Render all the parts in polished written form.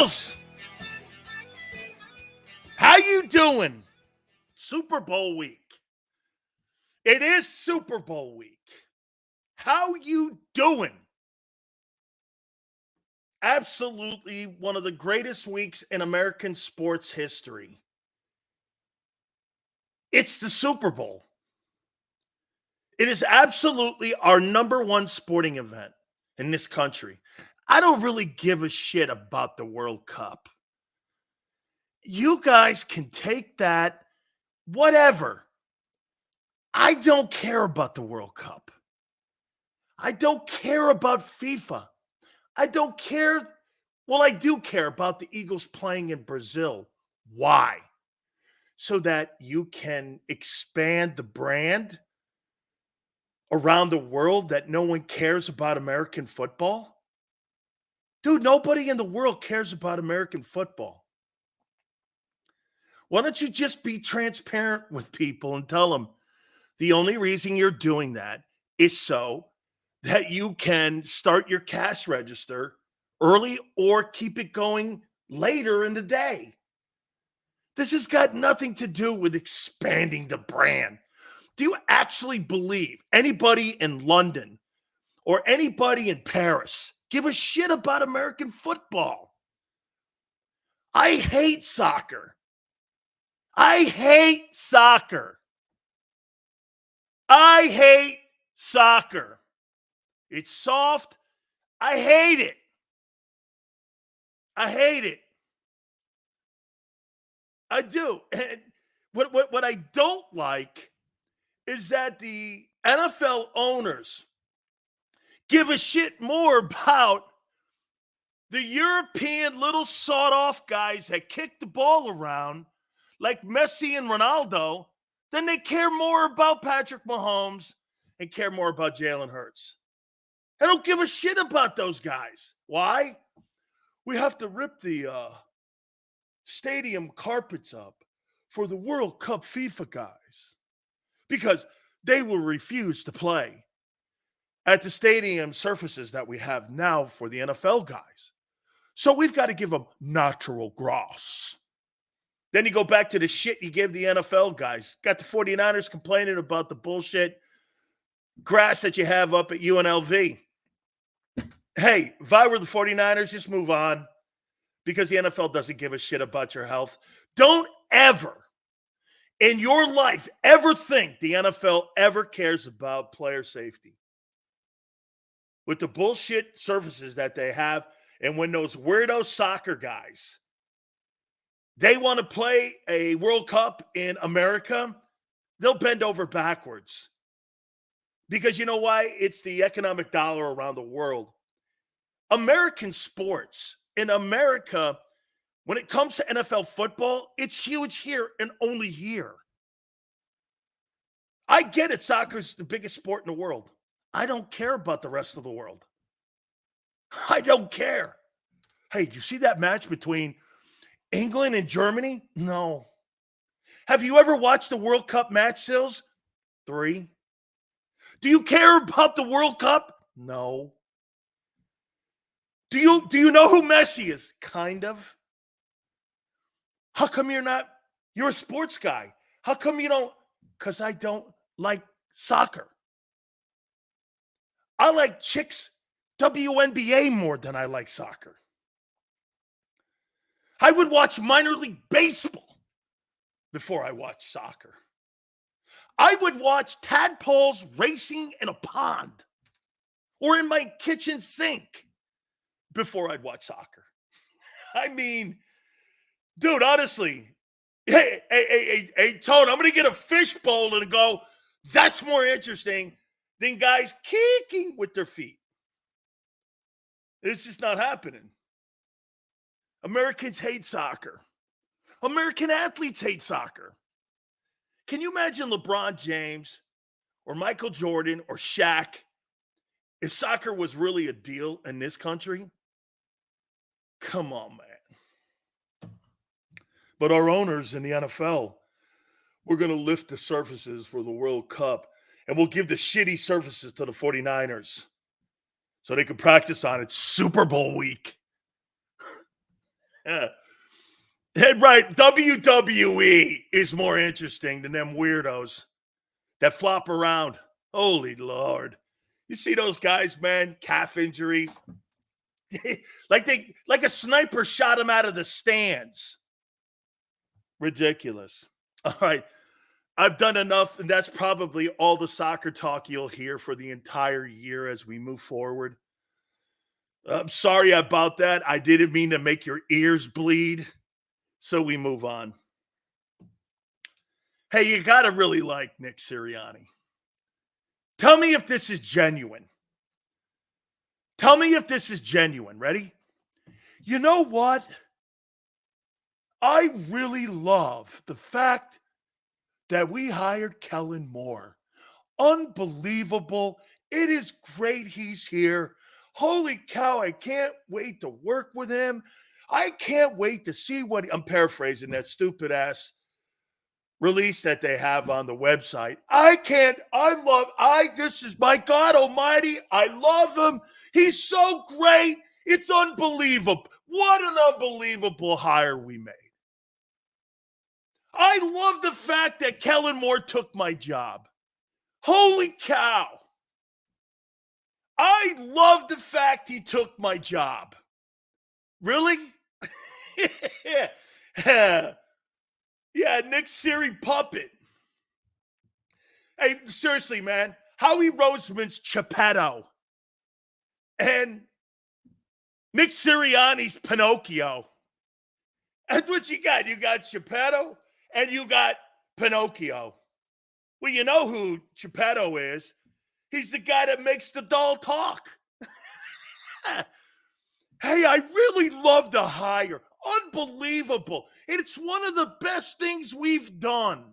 Eagles! How you doing? Super Bowl week. It is Super Bowl week. How you doing? Absolutely one of the greatest weeks in American sports history. It's the Super Bowl. It is absolutely our number one sporting event in this country. I don't really give a shit about the World Cup. You guys can take that, whatever. I don't care about the World Cup. I don't care about FIFA. I don't care. Well, I do care about the Eagles playing in Brazil. Why? So that you can expand the brand around the world that no one cares about American football? Dude, nobody in the world cares about American football. Why don't you just be transparent with people and tell them the only reason you're doing that is so that you can start your cash register early or keep it going later in the day. This has got nothing to do with expanding the brand. Do you actually believe anybody in London or anybody in Paris give a shit about American football? I hate soccer. I hate soccer. I hate soccer. It's soft. I hate it. I hate it. I do. And what I don't like is that the NFL owners give a shit more about the European little sawed-off guys that kick the ball around like Messi and Ronaldo than they care more about Patrick Mahomes and care more about Jalen Hurts. I don't give a shit about those guys. Why? We have to rip the stadium carpets up for the World Cup FIFA guys because they will refuse to play at the stadium surfaces that we have now for the NFL guys. So we've got to give them natural grass. Then you go back to the shit you give the NFL guys. Got the 49ers complaining about the bullshit grass that you have up at UNLV. Hey, if I were the 49ers, just move on because the NFL doesn't give a shit about your health. Don't ever in your life ever think the NFL ever cares about player safety. With the bullshit surfaces that they have, and when those weirdo soccer guys, they want to play a World Cup in America, they'll bend over backwards. Because you know why? It's the economic dollar around the world. American sports in America, when it comes to NFL football, it's huge here and only here. I get it. Soccer's the biggest sport in the world. I don't care about the rest of the world. I don't care. Hey, did you see that match between England and Germany? No. Have you ever watched the World Cup match, Sills? 3. Do you care about the World Cup? No. Do you know who Messi is? Kind of. How come you're a sports guy. How come you don't? Because I don't like soccer. I like chicks WNBA more than I like soccer. I would watch minor league baseball before I watch soccer. I would watch tadpoles racing in a pond or in my kitchen sink before I'd watch soccer. I mean, dude, honestly, hey, Tone, I'm going to get a fishbowl and go, that's more interesting than guys kicking with their feet. It's just not happening. Americans hate soccer. American athletes hate soccer. Can you imagine LeBron James or Michael Jordan or Shaq if soccer was really a deal in this country? Come on, man. But our owners in the NFL, we're going to lift the surfaces for the World Cup, and we'll give the shitty surfaces to the 49ers so they can practice on it Super Bowl week. And right, WWE is more interesting than them weirdos that flop around. Holy Lord. You see those guys, man, calf injuries. like a sniper shot him out of the stands. Ridiculous. All right. I've done enough, and that's probably all the soccer talk you'll hear for the entire year as we move forward. I'm sorry about that. I didn't mean to make your ears bleed. So we move on. Hey, you got to really like Nick Sirianni. Tell me if this is genuine. Tell me if this is genuine. Ready? You know what? I really love the fact that we hired Kellen Moore. Unbelievable. It is great he's here. Holy cow, I can't wait to work with him. I can't wait to see what I'm paraphrasing that stupid ass release that they have on the website. This is my God Almighty. I love him. He's so great. It's unbelievable. What an unbelievable hire we made. I love the fact that Kellen Moore took my job. Holy cow. I love the fact he took my job. Really? Yeah, Nick Siri puppet. Hey, seriously, man. Howie Roseman's Geppetto. And Nick Sirianni's Pinocchio. That's what you got. You got Geppetto and you got Pinocchio. Well, you know who Geppetto is. He's the guy that makes the doll talk. Hey, I really love the hire. Unbelievable. And it's one of the best things we've done.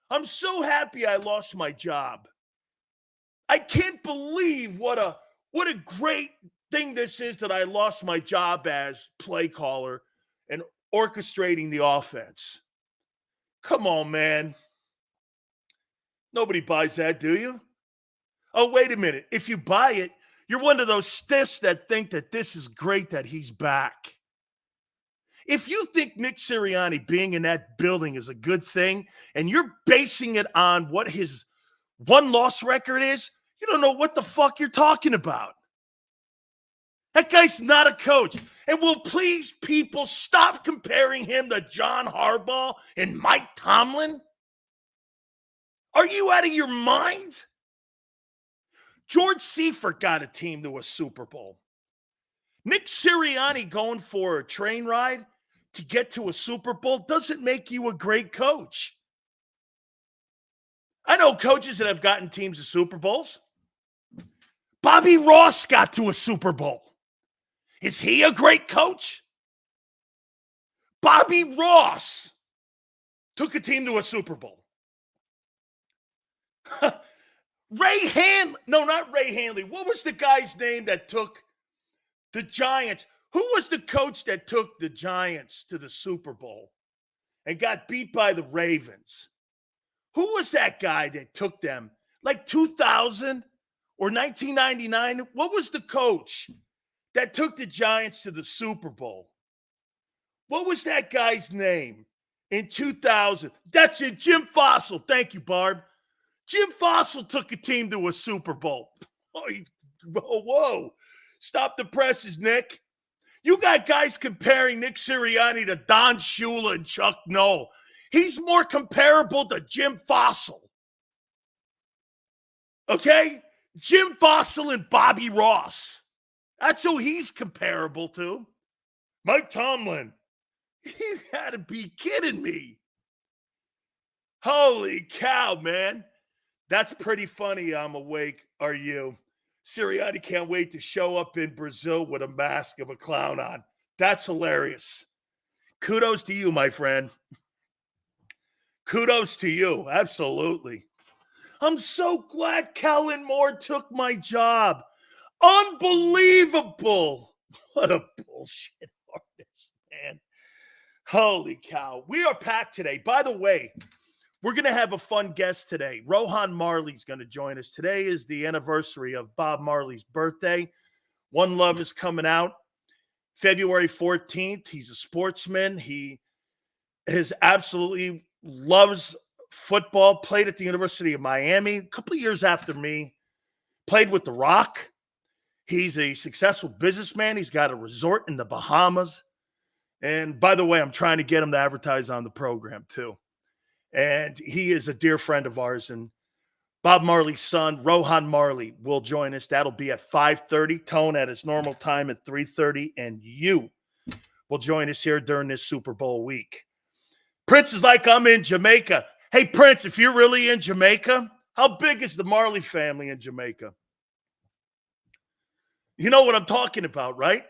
I'm so happy I lost my job. I can't believe what a great thing this is that I lost my job as play caller and orchestrating the offense. Come on, man. Nobody buys that, do you? Oh, wait a minute. If you buy it, you're one of those stiffs that think that this is great that he's back. If you think Nick Sirianni being in that building is a good thing, and you're basing it on what his one-loss record is, you don't know what the fuck you're talking about. That guy's not a coach. And will please people stop comparing him to John Harbaugh and Mike Tomlin? Are you out of your mind? George Seifert got a team to a Super Bowl. Nick Sirianni going for a train ride to get to a Super Bowl doesn't make you a great coach. I know coaches that have gotten teams to Super Bowls. Bobby Ross got to a Super Bowl. Is he a great coach? Bobby Ross took a team to a Super Bowl. Not Ray Handley. What was the guy's name that took the Giants? Who was the coach that took the Giants to the Super Bowl and got beat by the Ravens? Who was that guy that took them? Like 2000 or 1999? What was the coach that took the Giants to the Super Bowl? What was that guy's name in 2000? That's it, Jim Fossil. Thank you, Barb. Jim Fossil took a team to a Super Bowl. Whoa. Stop the presses, Nick. You got guys comparing Nick Sirianni to Don Shula and Chuck Noll. He's more comparable to Jim Fossil. Okay? Jim Fossil and Bobby Ross. That's who he's comparable to. Mike Tomlin. You gotta be kidding me. Holy cow, man. That's pretty funny. I'm awake. Are you? Sirianni can't wait to show up in Brazil with a mask of a clown on. That's hilarious. Kudos to you, my friend. Kudos to you. Absolutely. I'm so glad Kellen Moore took my job. Unbelievable. What a bullshit artist, man. Holy cow. We are packed today. By the way, we're going to have a fun guest today. Rohan Marley's going to join us. Today is the anniversary of Bob Marley's birthday. One Love is coming out. February 14th. He's a sportsman. He absolutely loves football, played at the University of Miami a couple of years after me, played with The Rock. He's a successful businessman. He's got a resort in the Bahamas. And by the way, I'm trying to get him to advertise on the program too. And he is a dear friend of ours. And Bob Marley's son, Rohan Marley, will join us. That'll be at 5:30. Tone at his normal time at 3:30. And you will join us here during this Super Bowl week. Prince is like, I'm in Jamaica. Hey, Prince, if you're really in Jamaica, how big is the Marley family in Jamaica? You know what I'm talking about, right?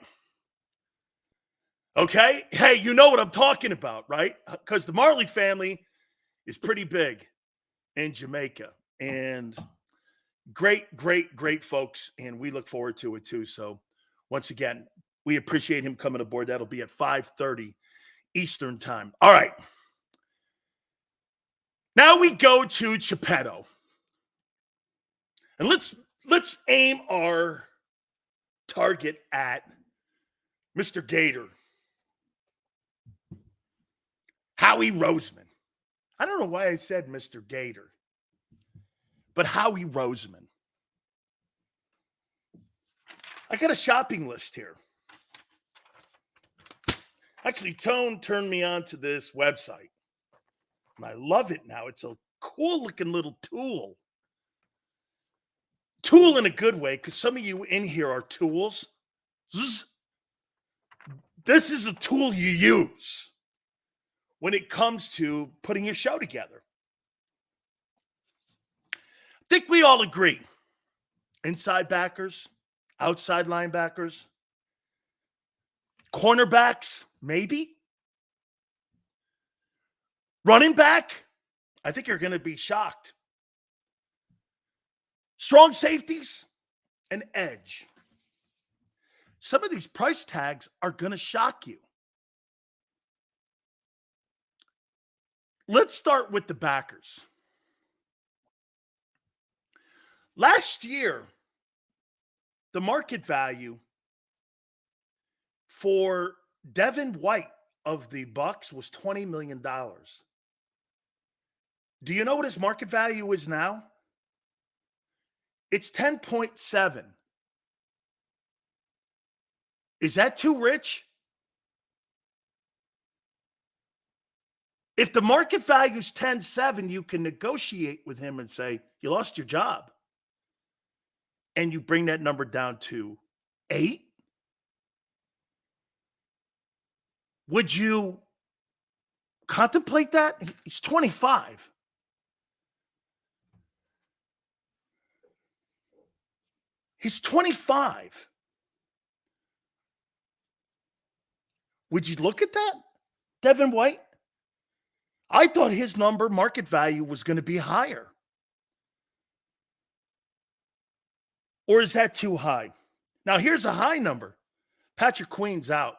Okay? Hey, you know what I'm talking about, right? Because the Marley family is pretty big in Jamaica. And great, great, great folks. And we look forward to it too. So once again, we appreciate him coming aboard. That'll be at 5:30 Eastern time. All right. Now we go to Geppetto. And let's aim our target at Mr. Gator. Howie Roseman. I don't know why I said Mr. Gator, but Howie Roseman. I got a shopping list here. Actually, Tone turned me on to this website, and I love it now. It's a cool-looking little tool. Tool in a good way, because some of you in here are tools. This is a tool you use when it comes to putting your show together. I think we all agree. Inside backers, outside linebackers, cornerbacks, maybe. Running back, I think you're going to be shocked. Strong safeties, and edge. Some of these price tags are going to shock you. Let's start with the backers. Last year, the market value for Devin White of the Bucs was $20 million. Do you know what his market value is now? It's 10.7. Is that too rich? If the market value is 10.7, you can negotiate with him and say, you lost your job. And you bring that number down to 8. Would you contemplate that? He's 25. He's 25. Would you look at that, Devin White? I thought his number, market value, was going to be higher. Or is that too high? Now, here's a high number. Patrick Queen's out.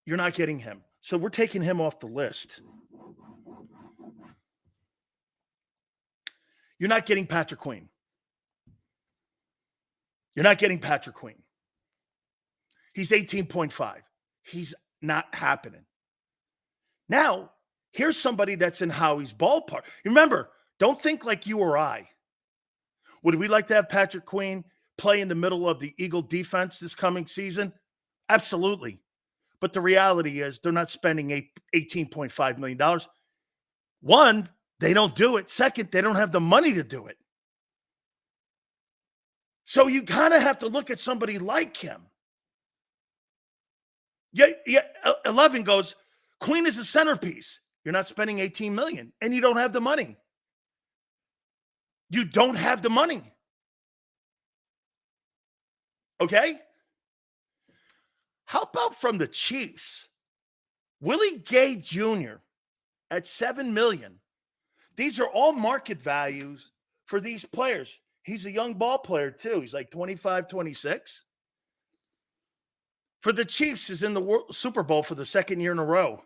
You're not getting him. So we're taking him off the list. You're not getting Patrick Queen. You're not getting Patrick Queen. He's 18.5. He's not happening. Now, here's somebody that's in Howie's ballpark. Remember, don't think like you or I. Would we like to have Patrick Queen play in the middle of the Eagle defense this coming season? Absolutely. But the reality is they're not spending $18.5 million. One, they don't do it. Second, they don't have the money to do it. So you kind of have to look at somebody like him. Yeah, 11 goes, Queen is a centerpiece. You're not spending $18 million, and you don't have the money. You don't have the money. Okay? How about from the Chiefs? Willie Gay Jr. at $7 million. These are all market values for these players. He's a young ball player, too. He's like 25, 26. For the Chiefs, he's in the Super Bowl for the second year in a row.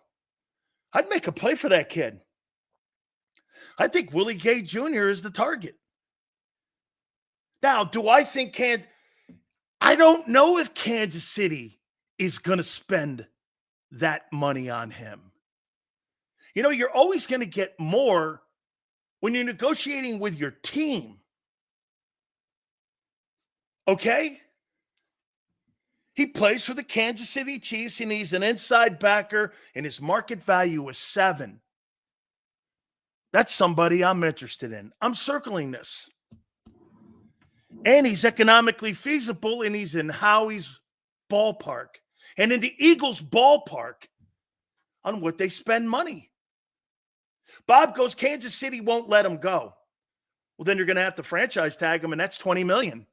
I'd make a play for that kid. I think Willie Gay Jr. is the target. Now, do I think I don't know if Kansas City is going to spend that money on him. You know, you're always going to get more when you're negotiating with your team. Okay? He plays for the Kansas City Chiefs, and he's an inside backer, and his market value is 7. That's somebody I'm interested in. I'm circling this. And he's economically feasible, and he's in Howie's ballpark and in the Eagles' ballpark on what they spend money. Bob goes, Kansas City won't let him go. Well, then you're going to have to franchise tag him, and that's $20 million.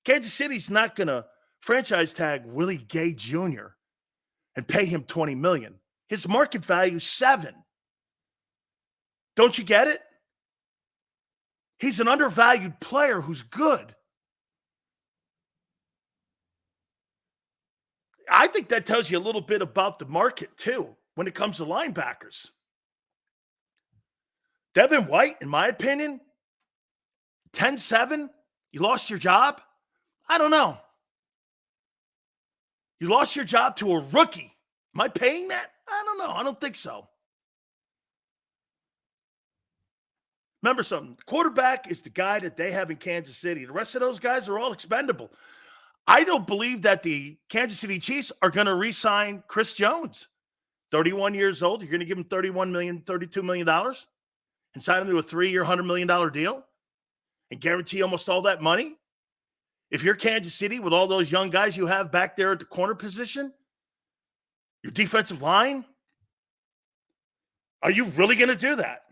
Kansas City's not going to franchise tag Willie Gay Jr. and pay him $20 million. His market value is 7. Don't you get it? He's an undervalued player who's good. I think that tells you a little bit about the market, too, when it comes to linebackers. Devin White, in my opinion, 10-7, you lost your job? I don't know. You lost your job to a rookie. Am I paying that? I don't know. I don't think so. Remember something. The quarterback is the guy that they have in Kansas City. The rest of those guys are all expendable. I don't believe that the Kansas City Chiefs are going to re-sign Chris Jones. 31 years old. You're going to give him $31 million, $32 million and sign him to a 3-year, $100 million deal and guarantee almost all that money? If you're Kansas City with all those young guys you have back there at the corner position, your defensive line, are you really going to do that?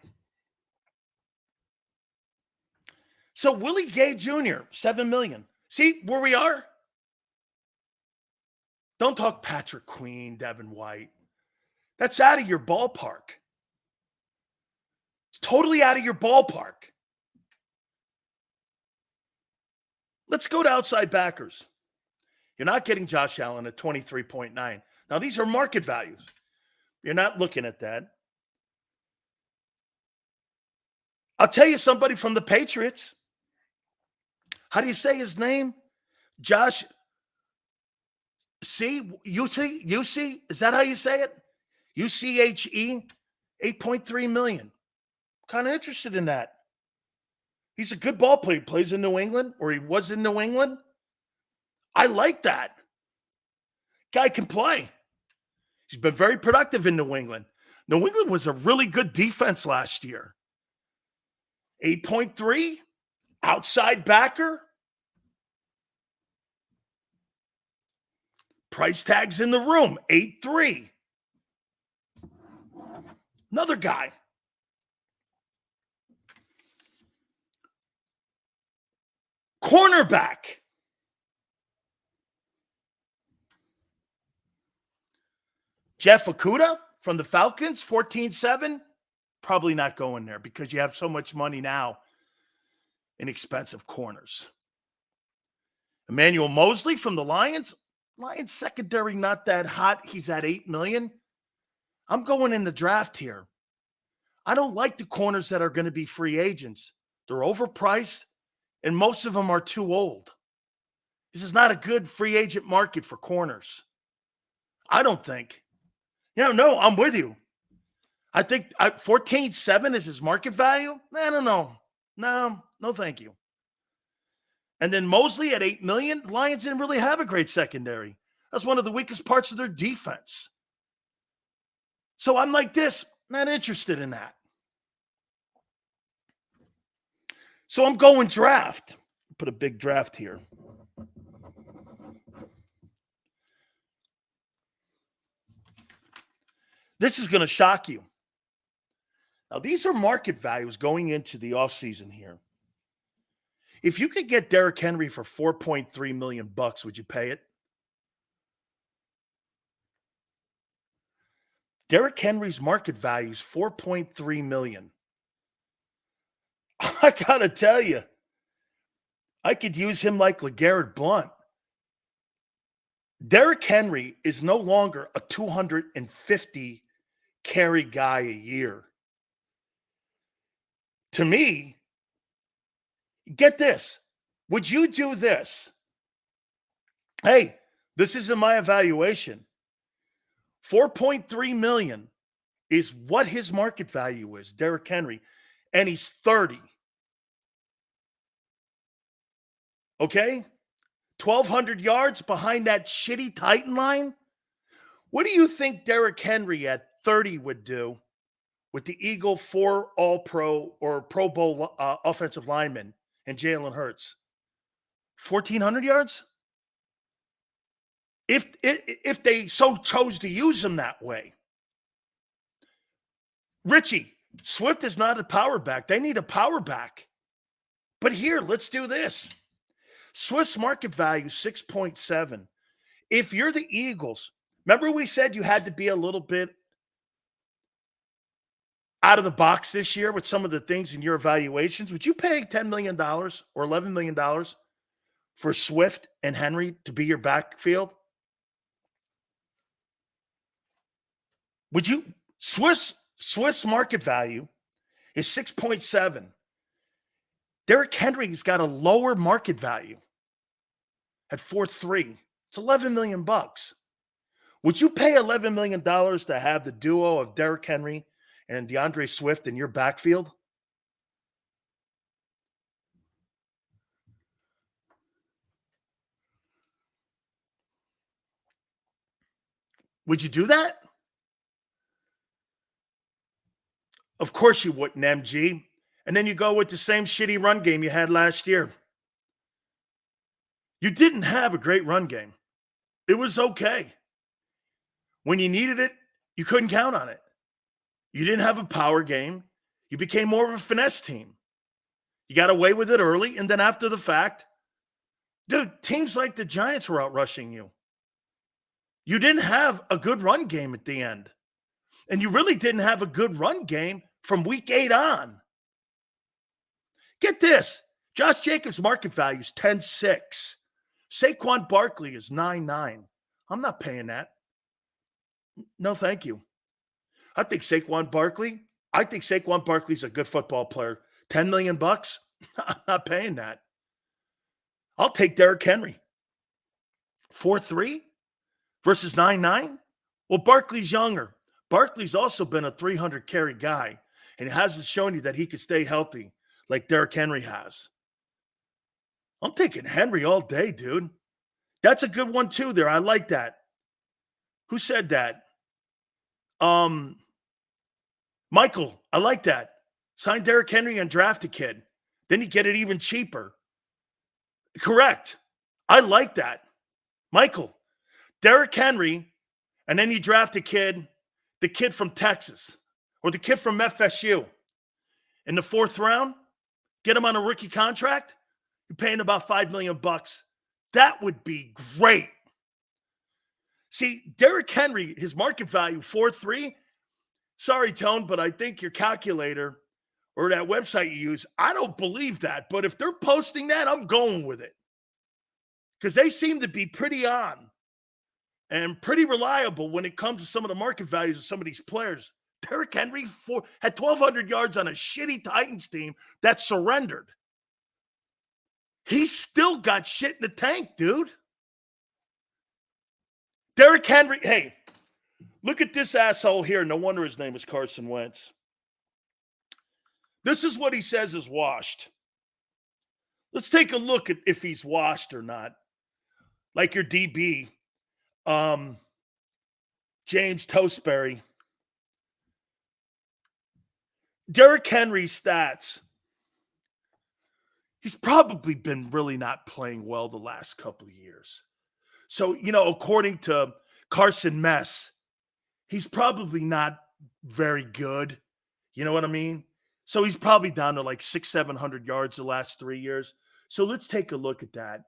So Willie Gay Jr., $7 million. See where we are? Don't talk Patrick Queen, Devin White. That's out of your ballpark. It's totally out of your ballpark. Let's go to outside backers. You're not getting Josh Allen at 23.9. Now, these are market values. You're not looking at that. I'll tell you somebody from the Patriots. How do you say his name? Josh C. UC? Is that how you say it? UCHE, 8.3 million. Kind of interested in that. He's a good ball player. He plays in New England, or he was in New England. I like that. Guy can play. He's been very productive in New England. New England was a really good defense last year. 8.3, outside backer. Price tag's in the room, 8.3. Another guy. Cornerback. Jeff Okudah from the Falcons, 14.7. Probably not going there because you have so much money now in expensive corners. Emmanuel Mosley from the Lions. Lions secondary not that hot. He's at 8 million. I'm going in the draft here. I don't like the corners that are going to be free agents. They're overpriced, and most of them are too old. This is not a good free agent market for corners. I don't think. No, I'm with you. I think 14.7 is his market value. I don't know. No, thank you. And then Mosley at 8 million. The Lions didn't really have a great secondary. That's one of the weakest parts of their defense. So I'm like this, not interested in that. So I'm going draft. Put a big draft here. This is going to shock you. Now, these are market values going into the offseason here. If you could get Derrick Henry for $4.3 million, would you pay it? Derrick Henry's market value is $4.3 million. I got to tell you, I could use him like LeGarrette Blount. Derrick Henry is no longer a 250 carry guy a year. To me, get this. Would you do this? Hey, This is in my evaluation. $4.3 million is what his market value is, Derrick Henry, and he's 30. Okay? 1,200 yards behind that shitty Titan line? What do you think Derrick Henry at 30 would do with the Eagle 4 All-Pro or Pro Bowl offensive lineman and Jalen Hurts? 1,400 yards? If they so chose to use him that way. Richie, Swift is not a power back. They need a power back. But here, let's do this. Swift's market value, 6.7. If you're the Eagles, remember we said you had to be a little bit out of the box this year with some of the things in your evaluations. Would you pay $10 million or $11 million for Swift and Henry to be your backfield? Would you? Swift's market value is 6.7. Derrick Henry's got a lower market value at 4.3. It's $11 million. Would you pay $11 million to have the duo of Derrick Henry and DeAndre Swift in your backfield? Would you do that? Of course you wouldn't, MG. And then you go with the same shitty run game you had last year. You didn't have a great run game. It was okay. When you needed it, you couldn't count on it. You didn't have a power game. You became more of a finesse team. You got away with it early, and then after the fact, dude, teams like the Giants were out rushing you. You didn't have a good run game at the end. And you really didn't have a good run game from week 8 on. Get this. Josh Jacobs' market value is 10.6. Saquon Barkley is 9.9. I'm not paying that. No, thank you. I think Saquon Barkley's a good football player. $10 million? I'm not paying that. I'll take Derrick Henry. 4.3 versus 9.9? Well, Barkley's younger. Barkley's also been a 300 carry guy, and it hasn't shown you that he can stay healthy like Derrick Henry has. I'm taking Henry all day, dude. That's a good one too there. I like that. Who said that? Michael, I like that. Sign Derrick Henry and draft a kid. Then you get it even cheaper. Correct. I like that. Michael, Derrick Henry, and then you draft a kid, the kid from Texas or the kid from FSU. In the 4th round, get him on a rookie contract, you're paying about $5 million. That would be great. See, Derrick Henry, his market value, 4.3. Sorry, Tone, but I think your calculator or that website you use, I don't believe that. But if they're posting that, I'm going with it. Because they seem to be pretty on and pretty reliable when it comes to some of the market values of some of these players. Derrick Henry had 1,200 yards on a shitty Titans team that surrendered. He's still got shit in the tank, dude. Derrick Henry, hey, look at this asshole here. No wonder his name is Carson Wentz. This is what he says is washed. Let's take a look at if he's washed or not. Like your DB, James Toastberry. Derrick Henry's stats. He's probably been really not playing well the last couple of years. So, according to Carson Mess, he's probably not very good. You know what I mean? So he's probably down to like 600-700 yards the last 3 years. So let's take a look at that.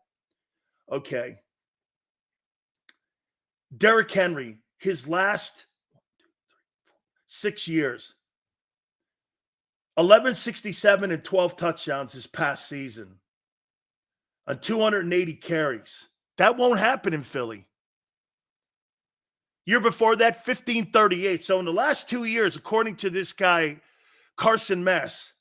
Okay. Derrick Henry, his last 6 years, 1167 and 12 touchdowns this past season on 280 carries. That won't happen in Philly. Year before that, 1538. So in the last 2 years, according to this guy, Carson Mess,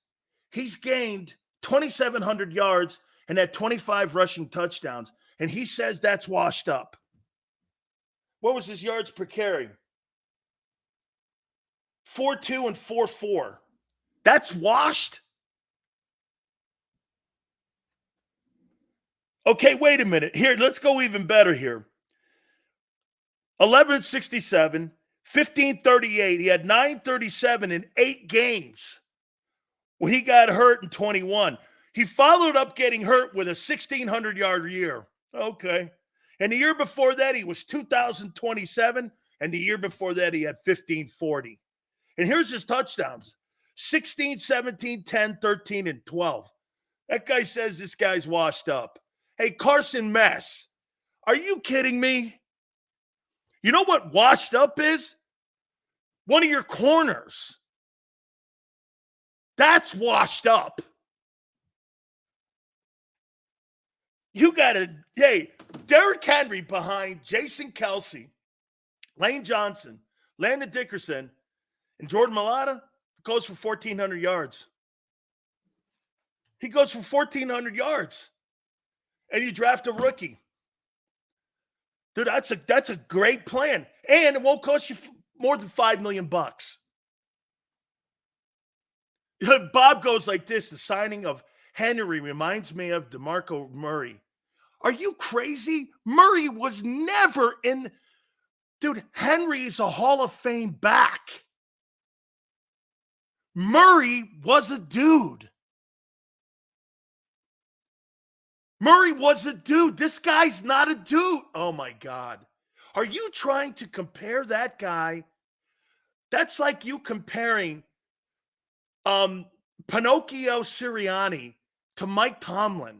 he's gained 2,700 yards and had 25 rushing touchdowns. And he says that's washed up. What was his yards per carry? 4.2 and 4.4. That's washed? Okay, wait a minute. Here, let's go even better here. 1167, 1538. He had 937 in 8 games when he got hurt in 21. He followed up getting hurt with a 1,600-yard year. Okay. And the year before that, he was 2,027. And the year before that, he had 1,540. And here's his touchdowns. 16, 17, 10, 13, and 12. That guy says this guy's washed up. Hey, Carson Mess, are you kidding me? You know what washed up is? One of your corners. That's washed up. You got to, hey, Derrick Henry behind Jason Kelsey, Lane Johnson, Landon Dickerson, and Jordan Mailata goes for 1,400 yards. He goes for 1,400 yards. And you draft a rookie. Dude, that's a great plan. And it won't cost you more than $5 million. Bob goes like this: the signing of Henry reminds me of DeMarco Murray. Are you crazy? Murray was never in. Dude, Henry is a Hall of Fame back. Murray was a dude. Murray was a dude. This guy's not a dude. Oh, my God. Are you trying to compare that guy? That's like you comparing Pinocchio Sirianni to Mike Tomlin.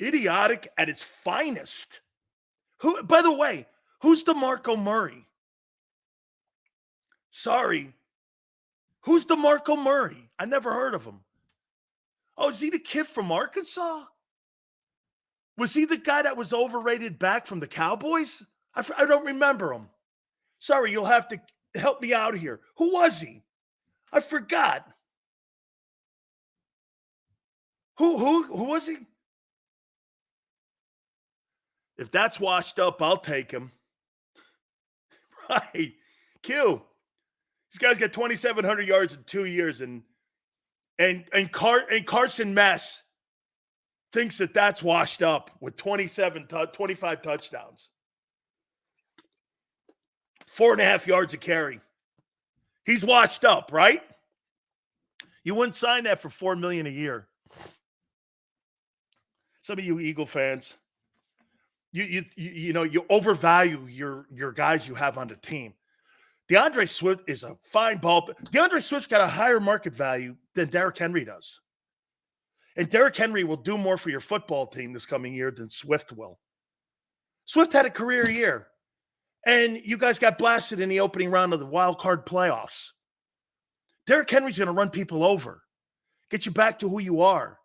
Idiotic at its finest. Who, by the way, who's DeMarco Murray? Sorry. Who's DeMarco Murray? I never heard of him. Oh, is he the kid from Arkansas? Was he the guy that was overrated back from the Cowboys? I don't remember him. Sorry, you'll have to help me out here. Who was he? I forgot. Who was he? If that's washed up, I'll take him. Right. Q. This guy's got 2,700 yards in 2 years, and Carson Mess thinks that that's washed up with 25 touchdowns. 4.5 yards a carry. He's washed up, right? You wouldn't sign that for $4 million a year. Some of you Eagle fans, you know, you overvalue your guys you have on the team. DeAndre Swift is a fine ball. DeAndre Swift's got a higher market value than Derrick Henry does. And Derrick Henry will do more for your football team this coming year than Swift will. Swift had a career year. And you guys got blasted in the opening round of the wild card playoffs. Derrick Henry's going to run people over. Get you back to who you are.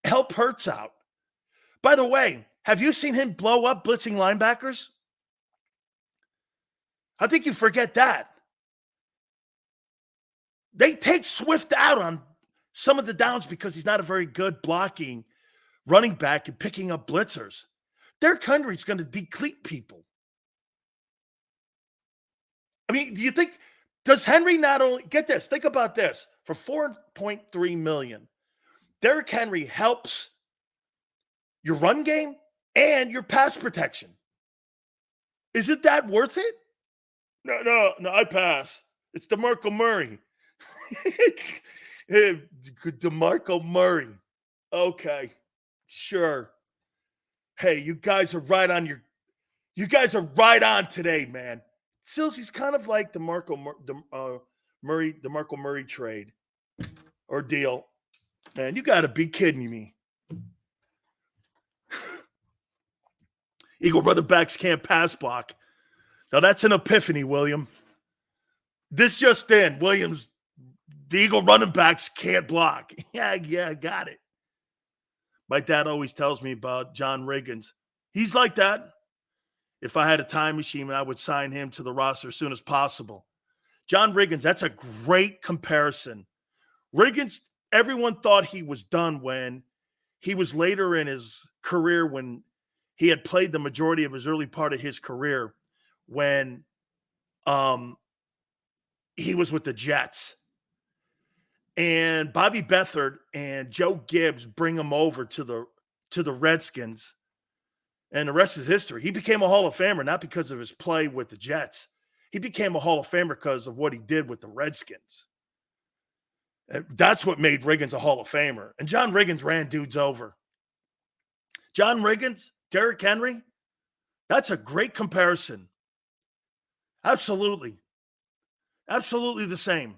Help Hurts out. By the way, have you seen him blow up blitzing linebackers? I think you forget that. They take Swift out on some of the downs because he's not a very good blocking running back and picking up blitzers. Derrick Henry's going to deplete people. I mean, do you think, does Henry not only, get this, think about this, for $4.3 million, Derrick Henry helps your run game and your pass protection. Is it that worth it? No, I pass. It's DeMarco Murray. DeMarco Murray. Okay, sure. Hey, you guys are right on today, man. Silsy's kind of like the DeMarco Murray trade or deal. Man, you got to be kidding me. Eagle running backs can't pass block. Now, that's an epiphany, William. This just in. Williams, the Eagle running backs can't block. Yeah, got it. My dad always tells me about John Riggins. He's like that. If I had a time machine, I would sign him to the roster as soon as possible. John Riggins, that's a great comparison. Riggins, everyone thought he was done when he was later in his career when he had played the majority of his early part of his career when he was with the Jets. And Bobby Beathard and Joe Gibbs bring him over to the Redskins. And the rest is history. He became a Hall of Famer, not because of his play with the Jets. He became a Hall of Famer because of what he did with the Redskins. That's what made Riggins a Hall of Famer. And John Riggins ran dudes over. John Riggins, Derrick Henry, that's a great comparison. Absolutely. Absolutely the same.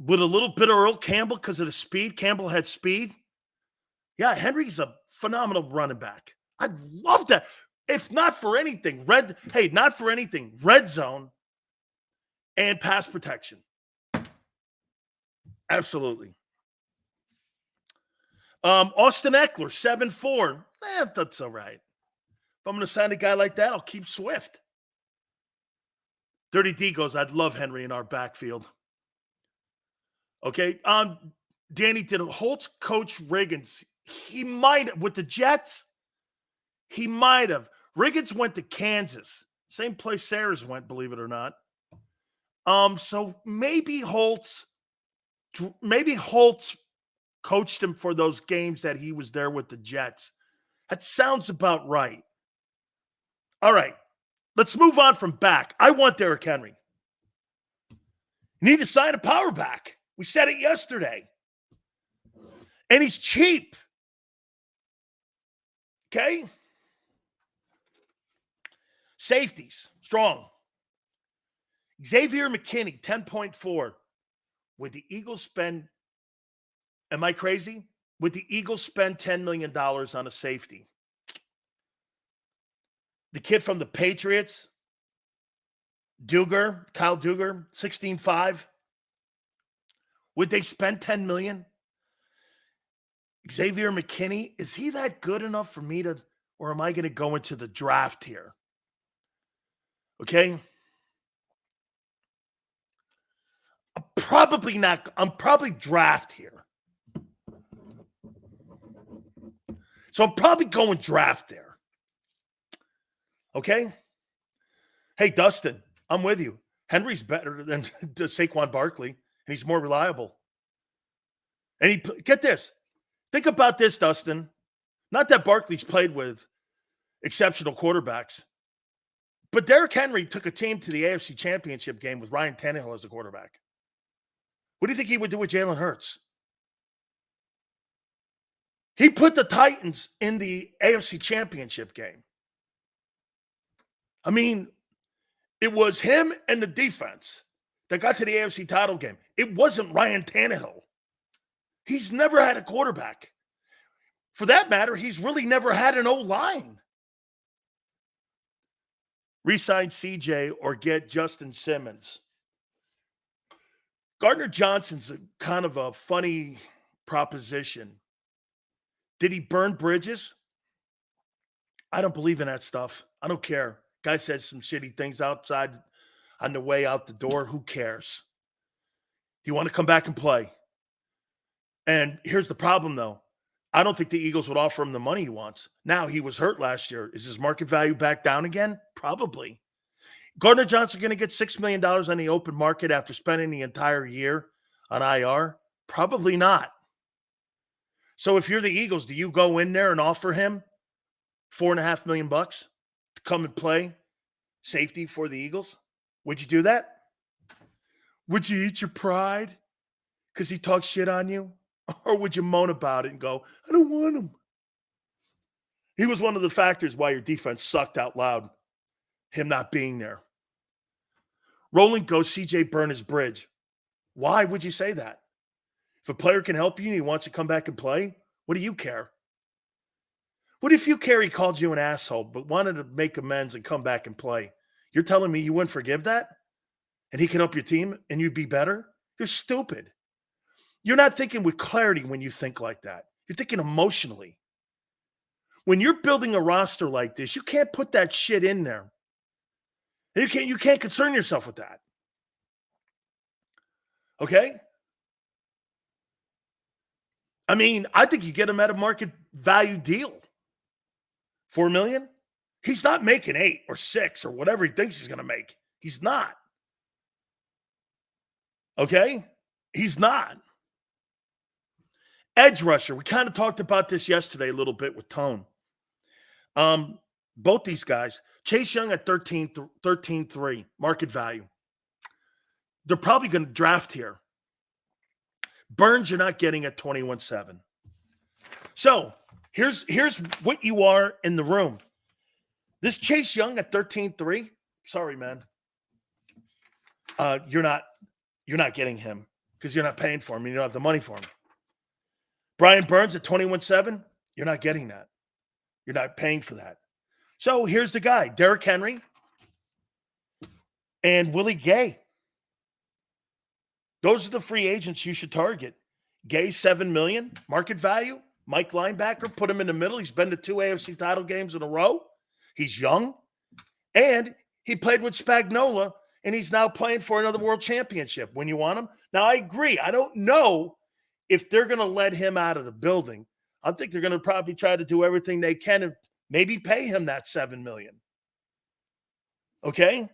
With a little bit of Earl Campbell because of the speed. Campbell had speed. Yeah, Henry's a phenomenal running back. I'd love that. If not for anything, red zone and pass protection. Absolutely. Austin Ekeler, 7'4". That's all right. If I'm going to sign a guy like that, I'll keep Swift. Dirty D goes, I'd love Henry in our backfield. Okay. Danny, did Holtz coach Riggins? He might have. With the Jets, he might have. Riggins went to Kansas. Same place Sayers went, believe it or not. So maybe Holtz coached him for those games that he was there with the Jets. That sounds about right. All right. Let's move on from back. I want Derrick Henry. You need to sign a power back. We said it yesterday. And he's cheap. Okay? Safeties, strong. Xavier McKinney, 10.4. Would the Eagles spend, am I crazy? Would the Eagles spend $10 million on a safety? The kid from the Patriots, Kyle Duggar, 16.5. Would they spend $10 million? Xavier McKinney, is he that good enough for me to, or am I going to go into the draft here? Okay. I'm probably draft here. So I'm probably going draft there. Okay. Hey, Dustin, I'm with you. Henry's better than Saquon Barkley, and he's more reliable. And get this. Think about this, Dustin. Not that Barkley's played with exceptional quarterbacks, but Derrick Henry took a team to the AFC Championship game with Ryan Tannehill as a quarterback. What do you think he would do with Jalen Hurts? He put the Titans in the AFC Championship game. I mean, it was him and the defense that got to the AFC title game. It wasn't Ryan Tannehill. He's never had a quarterback. For that matter, he's really never had an O-line. Resign CJ or get Justin Simmons. Gardner Johnson's kind of a funny proposition. Did he burn bridges? I don't believe in that stuff. I don't care. Guy says some shitty things outside on the way out the door. Who cares? Do you want to come back and play? And here's the problem, though. I don't think the Eagles would offer him the money he wants. Now, he was hurt last year. Is his market value back down again? Probably. Gardner Johnson going to get $6 million on the open market after spending the entire year on IR? Probably not. So if you're the Eagles, do you go in there and offer him $4.5 million to come and play safety for the Eagles? Would you do that? Would you eat your pride because he talks shit on you? Or would you moan about it and go, I don't want him? He was one of the factors why your defense sucked out loud, him not being there. Roland goes, CJ burn his bridge. Why would you say that? If a player can help you and he wants to come back and play, what do you care? What if you care he called you an asshole but wanted to make amends and come back and play? You're telling me you wouldn't forgive that? And he can help your team and you'd be better? You're stupid. You're not thinking with clarity when you think like that. You're thinking emotionally. When you're building a roster like this, you can't put that shit in there. And you can't concern yourself with that. Okay? I mean, I think you get him at a market value deal. $4 million? He's not making 8 or 6 or whatever he thinks he's going to make. He's not. Okay? He's not. Edge rusher. We kind of talked about this yesterday a little bit with Tone. Both these guys. Chase Young at 13.3 market value. They're probably going to draft here. Burns, you're not getting at 21.7. So here's what you are in the room. This Chase Young at 13.3. Sorry, man. You're not getting him because you're not paying for him and you don't have the money for him. Brian Burns at 21.7. You're not getting that. You're not paying for that. So here's the guy, Derrick Henry and Willie Gay. Those are the free agents you should target. Gay, $7 million market value. Mike linebacker, put him in the middle. He's been to 2 AFC title games in a row. He's young. And he played with Spagnuolo, and he's now playing for another world championship when you want him. Now, I agree. I don't know if they're going to let him out of the building. I think they're going to probably try to do everything they can and maybe pay him that $7 million. Okay?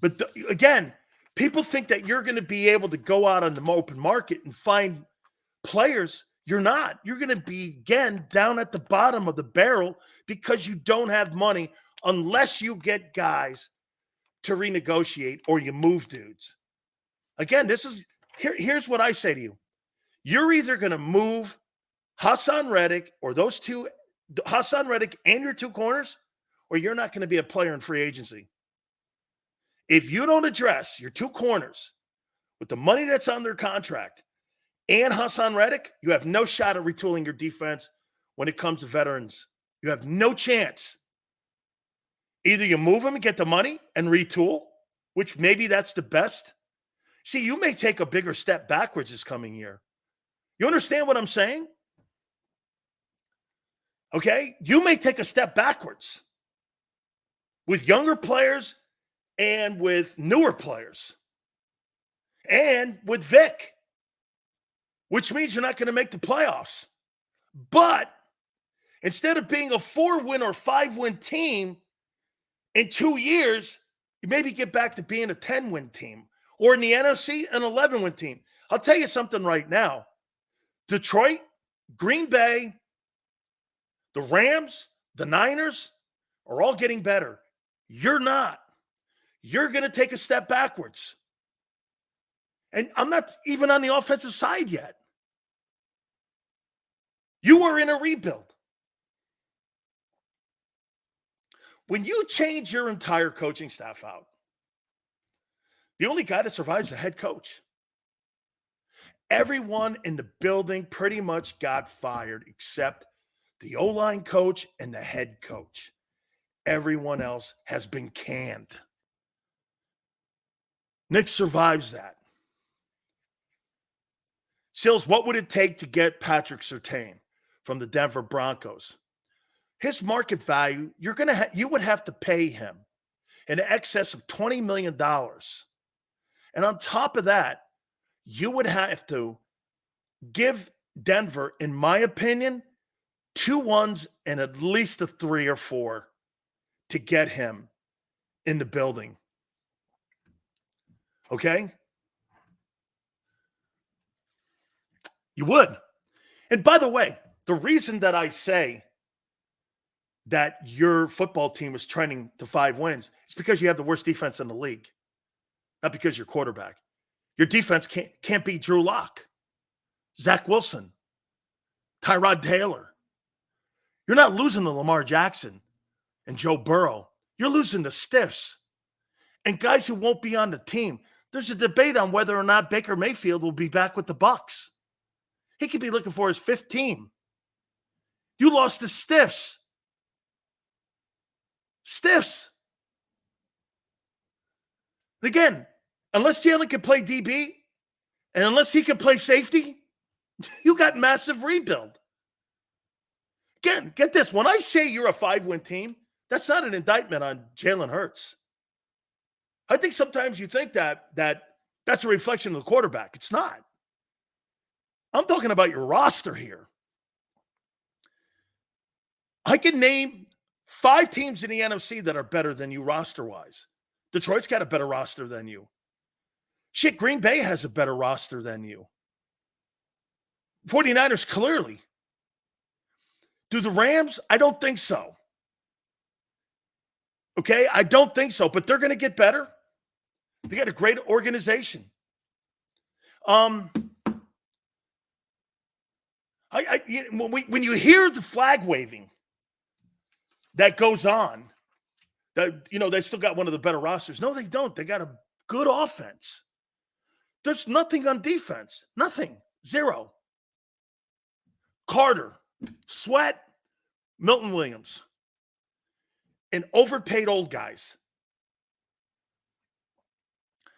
But again, people think that you're going to be able to go out on the open market and find players. You're not. You're going to be, again, down at the bottom of the barrel because you don't have money unless you get guys to renegotiate or you move dudes. Again, here's what I say to you. You're either going to move Hassan Reddick or those two, Hassan Reddick and your 2 corners, or you're not going to be a player in free agency. If you don't address your 2 corners with the money that's on their contract and Hassan Reddick, you have no shot at retooling your defense when it comes to veterans. You have no chance. Either you move them and get the money and retool, which maybe that's the best. See, you may take a bigger step backwards this coming year. You understand what I'm saying? Okay? You may take a step backwards with younger players and with newer players and with Vic, which means you're not going to make the playoffs. But instead of being a 4-win or 5-win team in 2 years, you maybe get back to being a 10-win team, or in the NFC, an 11-win team. I'll tell you something right now. Detroit, Green Bay, the Rams, the Niners are all getting better. You're not. You're going to take a step backwards. And I'm not even on the offensive side yet. You are in a rebuild. When you change your entire coaching staff out, the only guy that survives is the head coach. Everyone in the building pretty much got fired except the O-line coach and the head coach. Everyone else has been canned. Nick survives that. Sills, what would it take to get Patrick Surtain from the Denver Broncos? His market value, you would have to pay him in excess of $20 million. And on top of that, you would have to give Denver, in my opinion, 2 1s and at least a 3 or 4 to get him in the building. Okay? You would. And by the way, the reason that I say that your football team is trending to 5 wins is because you have the worst defense in the league, not because you're quarterback. Your defense can't beat Drew Lock, Zach Wilson, Tyrod Taylor. You're not losing to Lamar Jackson and Joe Burrow. You're losing to stiffs and guys who won't be on the team. There's a debate on whether or not Baker Mayfield will be back with the Bucs. He could be looking for his 5th team. You lost to stiffs. Stiffs. And again, unless Jalen can play DB and unless he can play safety, you got massive rebuild. Again, get this. When I say you're a 5-win team, that's not an indictment on Jalen Hurts. I think sometimes you think that that's a reflection of the quarterback. It's not. I'm talking about your roster here. I can name 5 teams in the NFC that are better than you roster-wise. Detroit's got a better roster than you. Shit, Green Bay has a better roster than you. 49ers, clearly. Do the Rams? I don't think so. Okay, I don't think so, but they're going to get better. They got a great organization. When you hear the flag waving that goes on, that they still got one of the better rosters. No, they don't. They got a good offense. There's nothing on defense. Nothing. Zero. Carter, Sweat, Milton Williams, and overpaid old guys.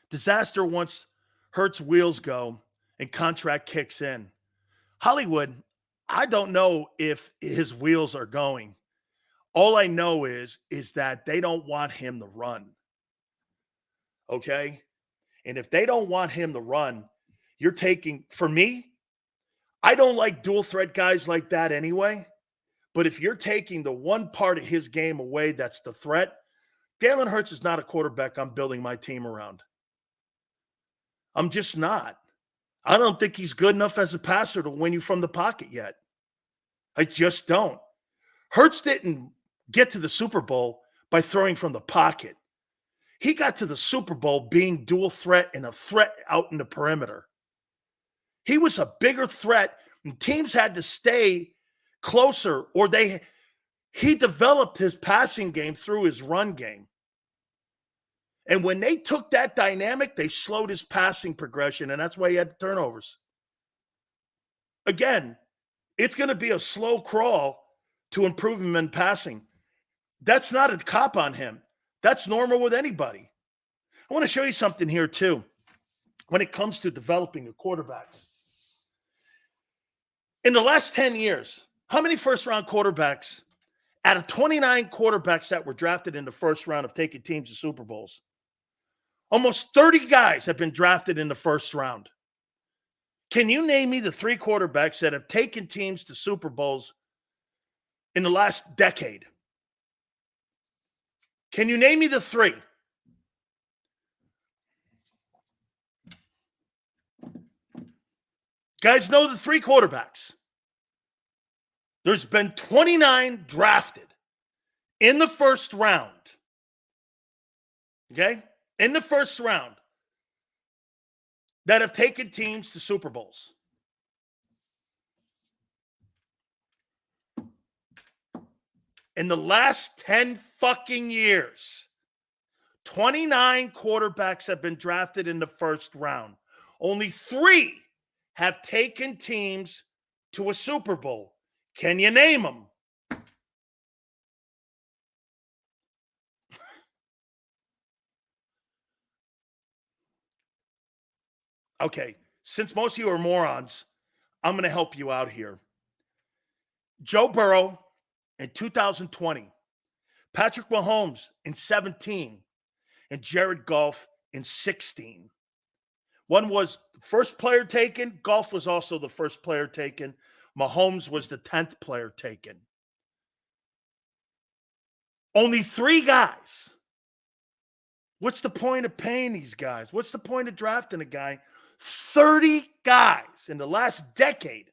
Disaster once Hurts' wheels go and contract kicks in. Hollywood, I don't know if his wheels are going. All I know is that they don't want him to run. Okay? And if they don't want him to run, you're taking, for me, I don't like dual threat guys like that anyway. But if you're taking the one part of his game away that's the threat, Jalen Hurts is not a quarterback I'm building my team around. I'm just not. I don't think he's good enough as a passer to win you from the pocket yet. I just don't. Hurts didn't get to the Super Bowl by throwing from the pocket. He got to the Super Bowl being dual threat and a threat out in the perimeter. He was a bigger threat, and teams had to stay closer, or he developed his passing game through his run game. And when they took that dynamic, they slowed his passing progression, and that's why he had turnovers. Again, it's going to be a slow crawl to improve him in passing. That's not a cop on him. That's normal with anybody. I want to show you something here, too, when it comes to developing the quarterbacks. In the last 10 years, how many first-round quarterbacks, out of 29 quarterbacks that were drafted in the first round, have taken teams to Super Bowls? Almost 30 guys have been drafted in the first round. Can you name me the 3 quarterbacks that have taken teams to Super Bowls in the last decade? Can you name me the 3? Guys know the 3 quarterbacks. There's been 29 drafted in the first round. Okay? In the first round that have taken teams to Super Bowls. In the last 10 fucking years, 29 quarterbacks have been drafted in the first round. Only 3 have taken teams to a Super Bowl. Can you name them? Okay, since most of you are morons, I'm going to help you out here. Joe Burrow in 2020, Patrick Mahomes in 17, and Jared Goff in 16. One was the first player taken. Goff was also the first player taken. Mahomes was the 10th player taken. Only 3 guys. What's the point of paying these guys? What's the point of drafting a guy? 30 guys in the last decade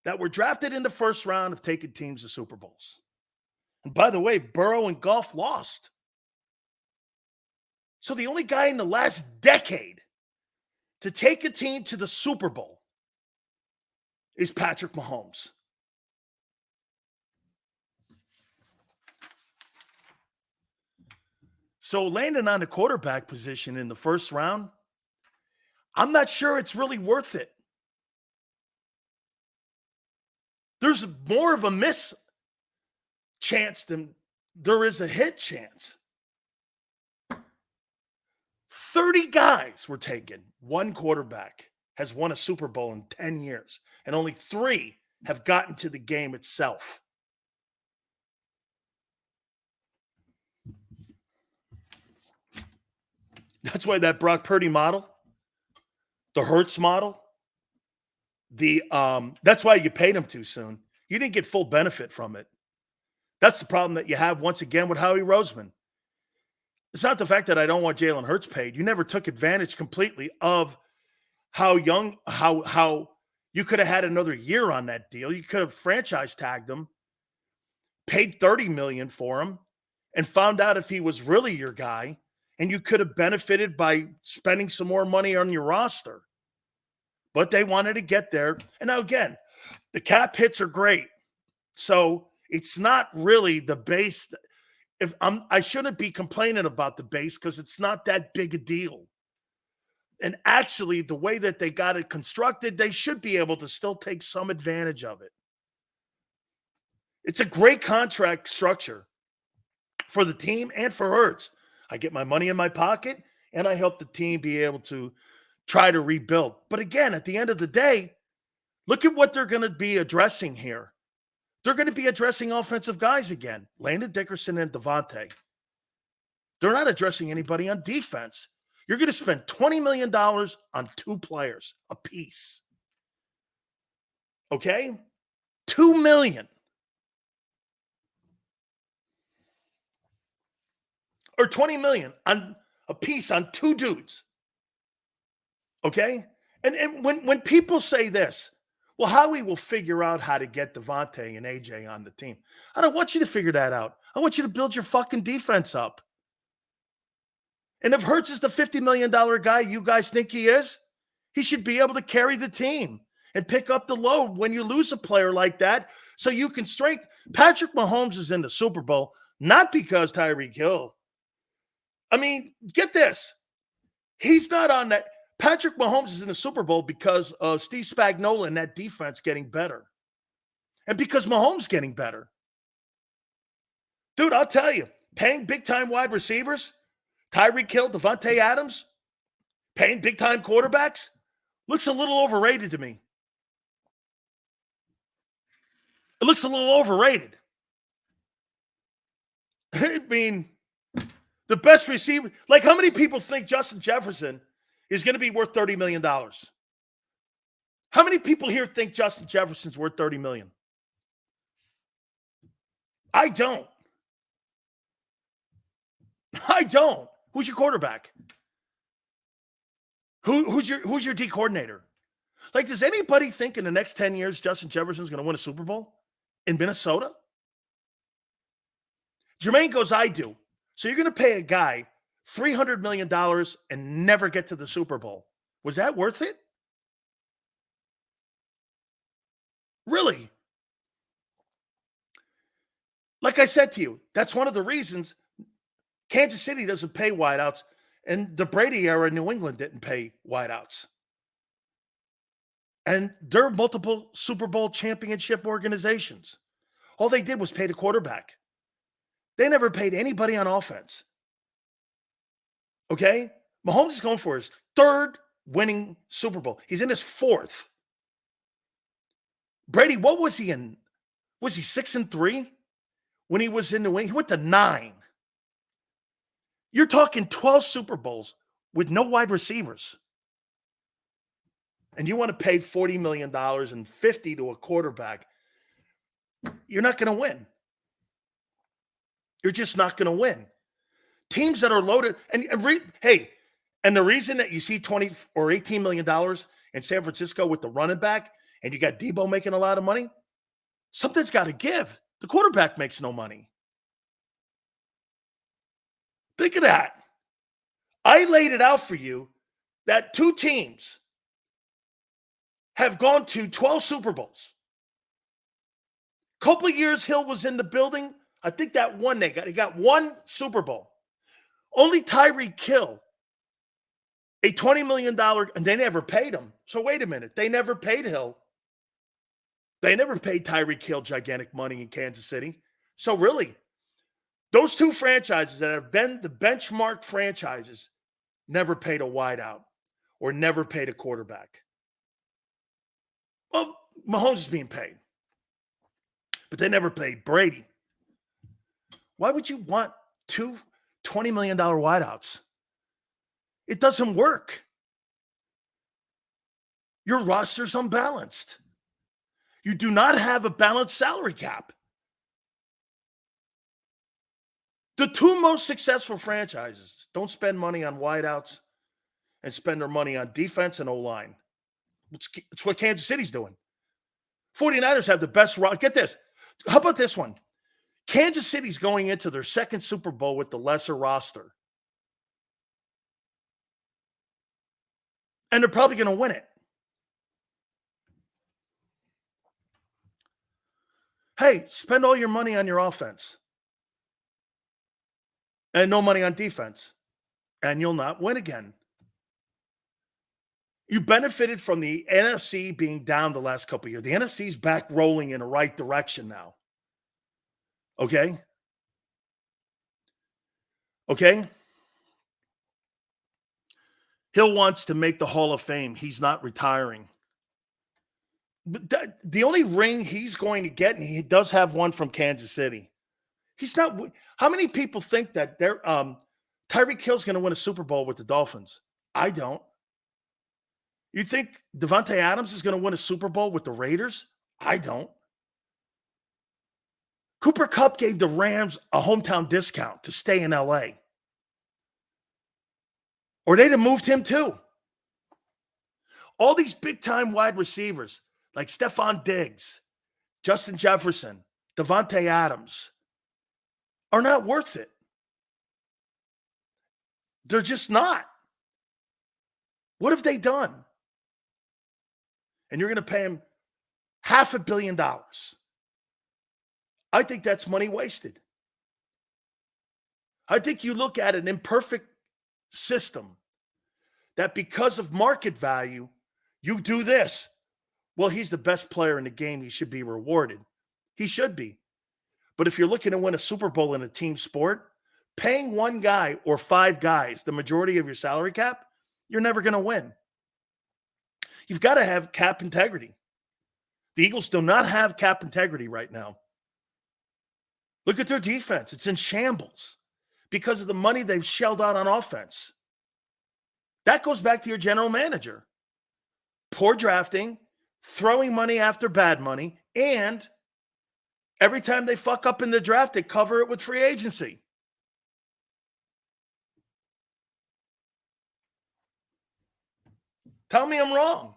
that were drafted in the first round have taken teams to Super Bowls. And by the way, Burrow and Goff lost. So the only guy in the last decade to take a team to the Super Bowl is Patrick Mahomes. So landing on the quarterback position in the first round, I'm not sure it's really worth it. There's more of a miss chance than there is a hit chance. 30 guys were taken. 1 quarterback has won a Super Bowl in 10 years, and only 3 have gotten to the game itself. That's why that Brock Purdy model, the Hurts model, that's why you paid him too soon. You didn't get full benefit from it. That's the problem that you have once again with Howie Roseman. It's not the fact that I don't want Jalen Hurts paid. You never took advantage completely of how you could have had another year on that deal. You could have franchise tagged him, paid $30 million for him, and found out if he was really your guy, and you could have benefited by spending some more money on your roster. But they wanted to get there. And now again, the cap hits are great. So it's not really the base. I shouldn't be complaining about the base because it's not that big a deal. And actually, the way that they got it constructed, they should be able to still take some advantage of it. It's a great contract structure for the team and for Hurts. I get my money in my pocket, and I help the team be able to try to rebuild. But again, at the end of the day, look at what they're going to be addressing here. They're going to be addressing offensive guys again, Landon Dickerson and Devontae. They're not addressing anybody on defense. You're going to spend $20 million on 2 players apiece. Okay? $2 million. Or $20 million on a piece on 2 dudes. Okay? And when people say this, well, Howie will figure out how to get Devontae and AJ on the team. I don't want you to figure that out. I want you to build your fucking defense up. And if Hurts is the $50 million guy you guys think he is, he should be able to carry the team and pick up the load when you lose a player like that so you can strengthen. Patrick Mahomes is in the Super Bowl, not because Tyreek Hill. I mean, get this. He's not on that. Patrick Mahomes is in the Super Bowl because of Steve Spagnuolo and that defense getting better. And because Mahomes getting better. Dude, I'll tell you, paying big-time wide receivers, Tyreek Hill, Devontae Adams, paying big-time quarterbacks, looks a little overrated to me. It looks a little overrated. I mean, the best receiver, like how many people think Justin Jefferson is going to be worth $30 million? How many people here think Justin Jefferson's worth $30 million? I don't. I don't. Who's your quarterback? Who's your D coordinator? Like, does anybody think in the next 10 years Justin Jefferson's going to win a Super Bowl in Minnesota? Jermaine goes, I do. So you're going to pay a guy $300 million and never get to the Super Bowl. Was that worth it? Really? Like I said to you, that's one of the reasons Kansas City doesn't pay wideouts, and the Brady era in New England didn't pay wideouts. And they're multiple Super Bowl championship organizations. All they did was pay the quarterback. They never paid anybody on offense. Okay? Mahomes is going for his 3rd winning Super Bowl. He's in his 4th. Brady, what was he in? Was he 6-3 when he was in New England? He went to 9. You're talking 12 Super Bowls with no wide receivers. And you want to pay $40 million and $50 to a quarterback. You're not going to win. You're just not going to win. Teams that are loaded, and the reason that you see $20 or $18 million in San Francisco with the running back, and you got Debo making a lot of money, something's got to give. The quarterback makes no money. Think of that. I laid it out for you that 2 teams have gone to 12 Super Bowls. Couple of years Hill was in the building. I think that one he got 1 Super Bowl. Only Tyreek Hill, a $20 million, and they never paid him. So wait a minute. They never paid Hill. They never paid Tyreek Hill gigantic money in Kansas City. So really, those 2 franchises that have been the benchmark franchises never paid a wideout or never paid a quarterback. Well, Mahomes is being paid. But they never paid Brady. Why would you want 2 $20 million wideouts? It doesn't work. Your roster's unbalanced. You do not have a balanced salary cap. The two most successful franchises don't spend money on wideouts and spend their money on defense and O-line. It's what Kansas City's doing. 49ers have the best – get this. How about this one? Kansas City's going into their second Super Bowl with the lesser roster. And they're probably going to win it. Hey, spend all your money on your offense. And no money on defense. And you'll not win again. You benefited from the NFC being down the last couple of years. The NFC's back rolling in the right direction now. Okay? Okay? Hill wants to make the Hall of Fame. He's not retiring. The only ring he's going to get, and he does have one from Kansas City. He's not. How many people think that Tyreek Hill's going to win a Super Bowl with the Dolphins? I don't. You think Davante Adams is going to win a Super Bowl with the Raiders? I don't. Cooper Kupp gave the Rams a hometown discount to stay in L.A. Or they'd have moved him too. All these big-time wide receivers like Stephon Diggs, Justin Jefferson, Davante Adams are not worth it. They're just not. What have they done? And you're going to pay him $500 million. I think that's money wasted. I think you look at an imperfect system that because of market value, you do this. Well, he's the best player in the game. He should be rewarded. He should be. But if you're looking to win a Super Bowl in a team sport, paying one guy or five guys the majority of your salary cap, you're never going to win. You've got to have cap integrity. The Eagles do not have cap integrity right now. Look at their defense. It's in shambles because of the money they've shelled out on offense. That goes back to your general manager. Poor drafting, throwing money after bad money, and every time they fuck up in the draft, they cover it with free agency. Tell me I'm wrong.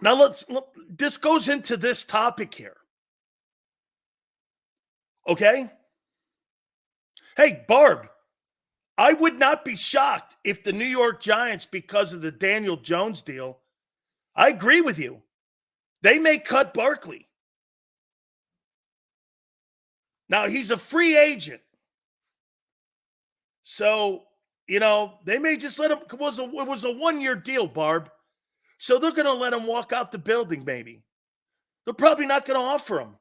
Now this goes into this topic here. Okay? Hey, Barb, I would not be shocked if the New York Giants, because of the Daniel Jones deal, I agree with you. They may cut Barkley. Now, he's a free agent. So, they may just let him. It was a one-year deal, Barb. So they're going to let him walk out the building, maybe. They're probably not going to offer him.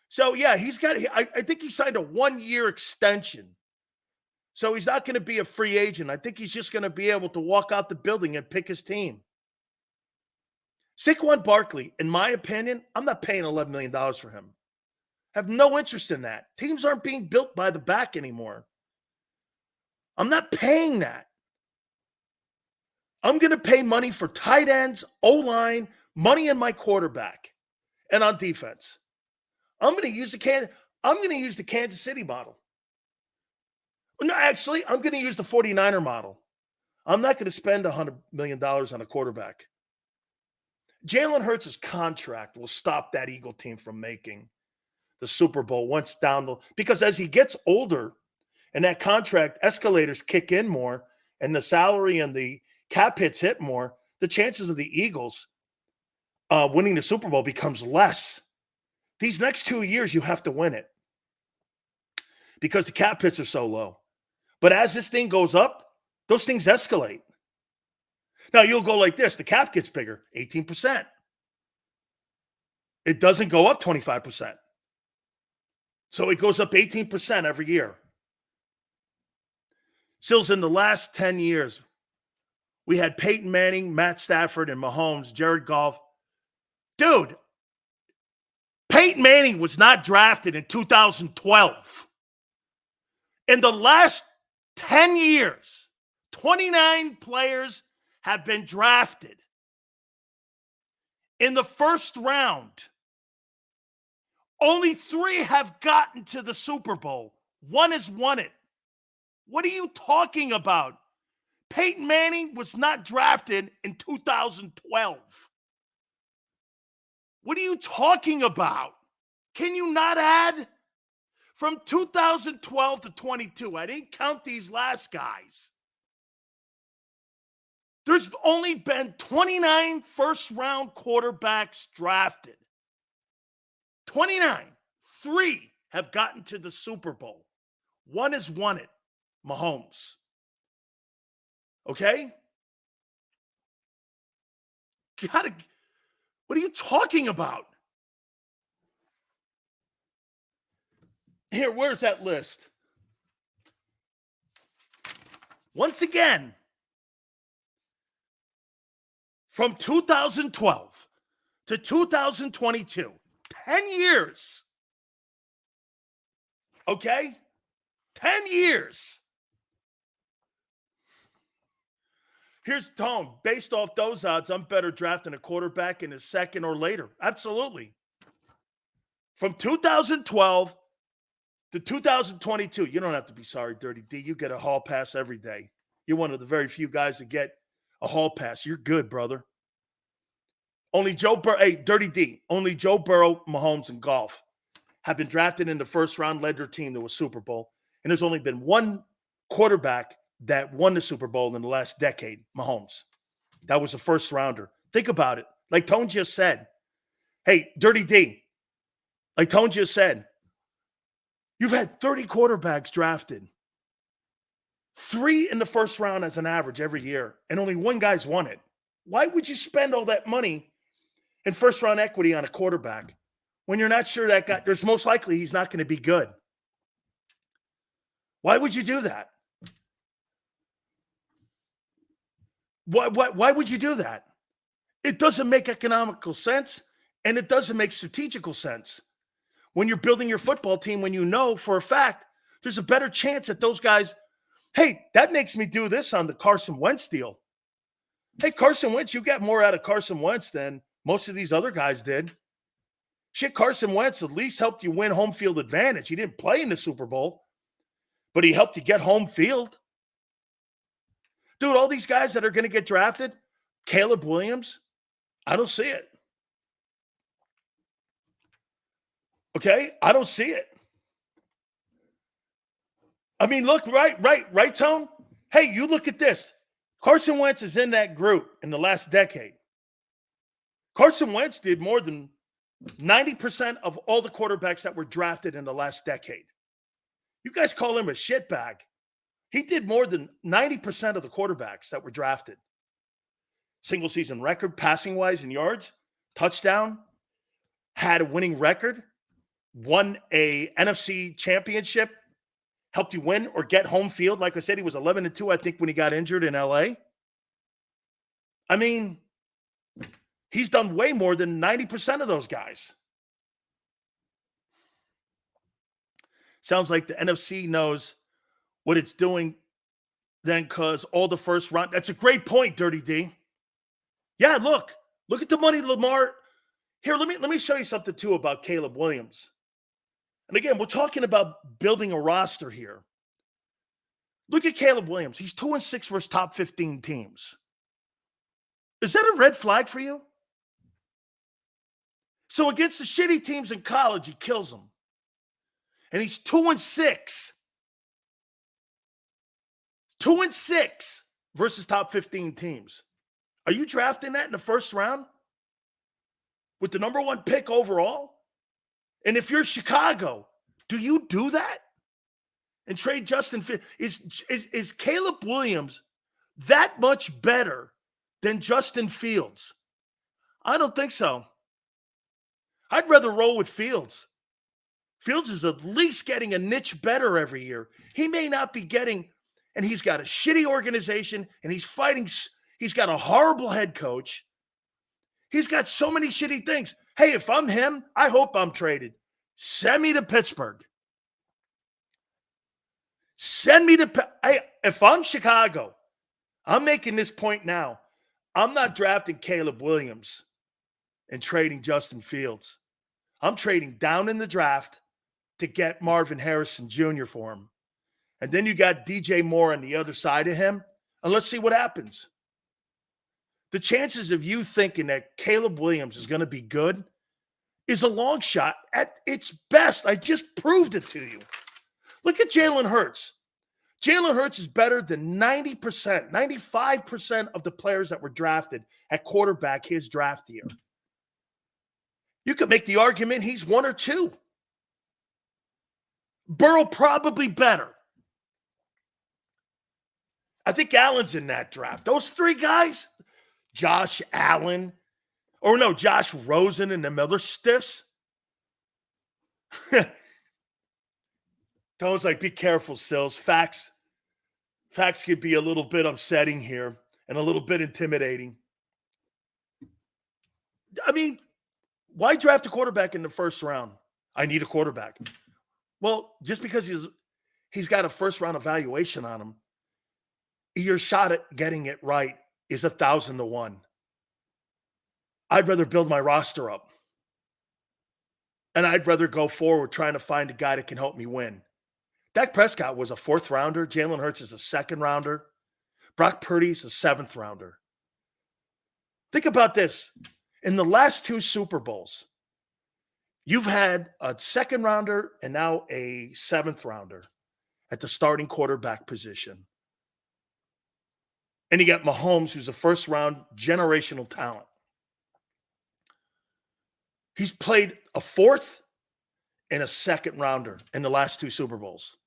So, yeah, I think he signed a one-year extension. So he's not going to be a free agent. I think he's just going to be able to walk out the building and pick his team. Saquon Barkley, in my opinion, I'm not paying $11 million for him. I have no interest in that. Teams aren't being built by the back anymore. I'm not paying that. I'm going to pay money for tight ends, O-line, money in my quarterback, and on defense. I'm going to use the Kansas City model. No, actually, I'm going to use the 49er model. I'm not going to spend $100 million on a quarterback. Jalen Hurts' contract will stop that Eagle team from making the Super Bowl once down. Because as he gets older and that contract escalators kick in more and the salary and the cap hits hit more, the chances of the Eagles winning the Super Bowl becomes less. These next 2 years, you have to win it because the cap hits are so low. But as this thing goes up, those things escalate. Now, you'll go like this. The cap gets bigger, 18%. It doesn't go up 25%. So it goes up 18% every year. Sills, in the last 10 years, we had Peyton Manning, Matt Stafford, and Mahomes, Jared Goff. Dude, Peyton Manning was not drafted in 2012. In the last 10 years, 29 players have been drafted in the first round Only 3 have gotten to the Super Bowl. 1 has won it. What are you talking about? Peyton Manning was not drafted in 2012. What are you talking about? Can you not add? From 2012 to 22, I didn't count these last guys. There's only been 29 first-round quarterbacks drafted. 29. 3 have gotten to the Super Bowl. 1 has won it, Mahomes. Okay? What are you talking about? Here, where's that list? Once again, from 2012 to 2022, 10 years. Okay? 10 years. Here's Tone. Based off those odds, I'm better drafting a quarterback in his second or later. Absolutely. From 2012 to 2022, you don't have to be sorry, Dirty D. You get a hall pass every day. You're one of the very few guys that get a hall pass. You're good, brother. Only Joe Burrow, hey, Dirty D, only Joe Burrow, Mahomes, and Golf have been drafted in the first round, led their team to a Super Bowl. And there's only been one quarterback that won the Super Bowl in the last decade, Mahomes. That was a first rounder. Think about it. Like Tone just said. Hey, Dirty D, like Tone just said, you've had 30 quarterbacks drafted. 3 in the first round as an average every year, and only 1 guy's won it. Why would you spend all that money in first round equity on a quarterback when you're not sure that guy, there's most likely he's not going to be good? Why would you do that? Why would you do that? It doesn't make economical sense, and it doesn't make strategical sense. When you're building your football team, when you know for a fact there's a better chance that those guys, hey, that makes me do this on the Carson Wentz deal. Hey, Carson Wentz, you got more out of Carson Wentz than most of these other guys did. Shit, Carson Wentz at least helped you win home field advantage. He didn't play in the Super Bowl, but he helped you get home field. Dude, all these guys that are going to get drafted, Caleb Williams, I don't see it. Okay? I don't see it. I mean, look, right, Tone? Hey, you look at this. Carson Wentz is in that group in the last decade. Carson Wentz did more than 90% of all the quarterbacks that were drafted in the last decade. You guys call him a shitbag. He did more than 90% of the quarterbacks that were drafted. Single season record, passing-wise in yards, touchdown, had a winning record, won a NFC championship, helped you win or get home field. Like I said, he was 11-2, I think, when he got injured in LA. I mean, he's done way more than 90% of those guys. Sounds like the NFC knows what it's doing then, because all the first round. That's a great point, Dirty D. Yeah, look at the money Lamar. Here, let me show you something too about Caleb Williams. And again, we're talking about building a roster here. Look at Caleb Williams. He's 2-6 versus top 15 teams. Is that a red flag for you? So against the shitty teams in college, he kills them. And he's 2-6. 2-6 versus top 15 teams. Are you drafting that in the first round with the number 1 pick overall? And if you're Chicago, do you do that and trade Justin Fields? Is Caleb Williams that much better than Justin Fields? I don't think so. I'd rather roll with Fields. Fields is at least getting a niche better every year. He may not be getting, and he's got a shitty organization, and he's fighting. He's got a horrible head coach. He's got so many shitty things. Hey, if I'm him, I hope I'm traded. Send me to Pittsburgh. Send me to – hey, if I'm Chicago, I'm making this point now. I'm not drafting Caleb Williams and trading Justin Fields. I'm trading down in the draft to get Marvin Harrison Jr. for him. And then you got DJ Moore on the other side of him. And let's see what happens. The chances of you thinking that Caleb Williams is going to be good is a long shot at its best. I just proved it to you. Look at Jalen Hurts. Jalen Hurts is better than 90%, 95% of the players that were drafted at quarterback his draft year. You could make the argument he's one or two. Burrow probably better. I think Allen's in that draft. Those three guys, Josh Rosen and the Miller Stiffs. Tone's like, be careful, Sills. Facts could be a little bit upsetting here and a little bit intimidating. I mean, why draft a quarterback in the first round? I need a quarterback. Well, just because he's got a first round evaluation on him, your shot at getting it right is 1,000 to 1. I'd rather build my roster up. And I'd rather go forward trying to find a guy that can help me win. Dak Prescott was a 4th rounder. Jalen Hurts is a 2nd rounder. Brock Purdy's a 7th rounder. Think about this. In the last 2 Super Bowls, you've had a 2nd rounder and now a 7th rounder at the starting quarterback position. And you got Mahomes, who's a 1st round generational talent. He's played a 4th and a 2nd rounder in the last 2 Super Bowls.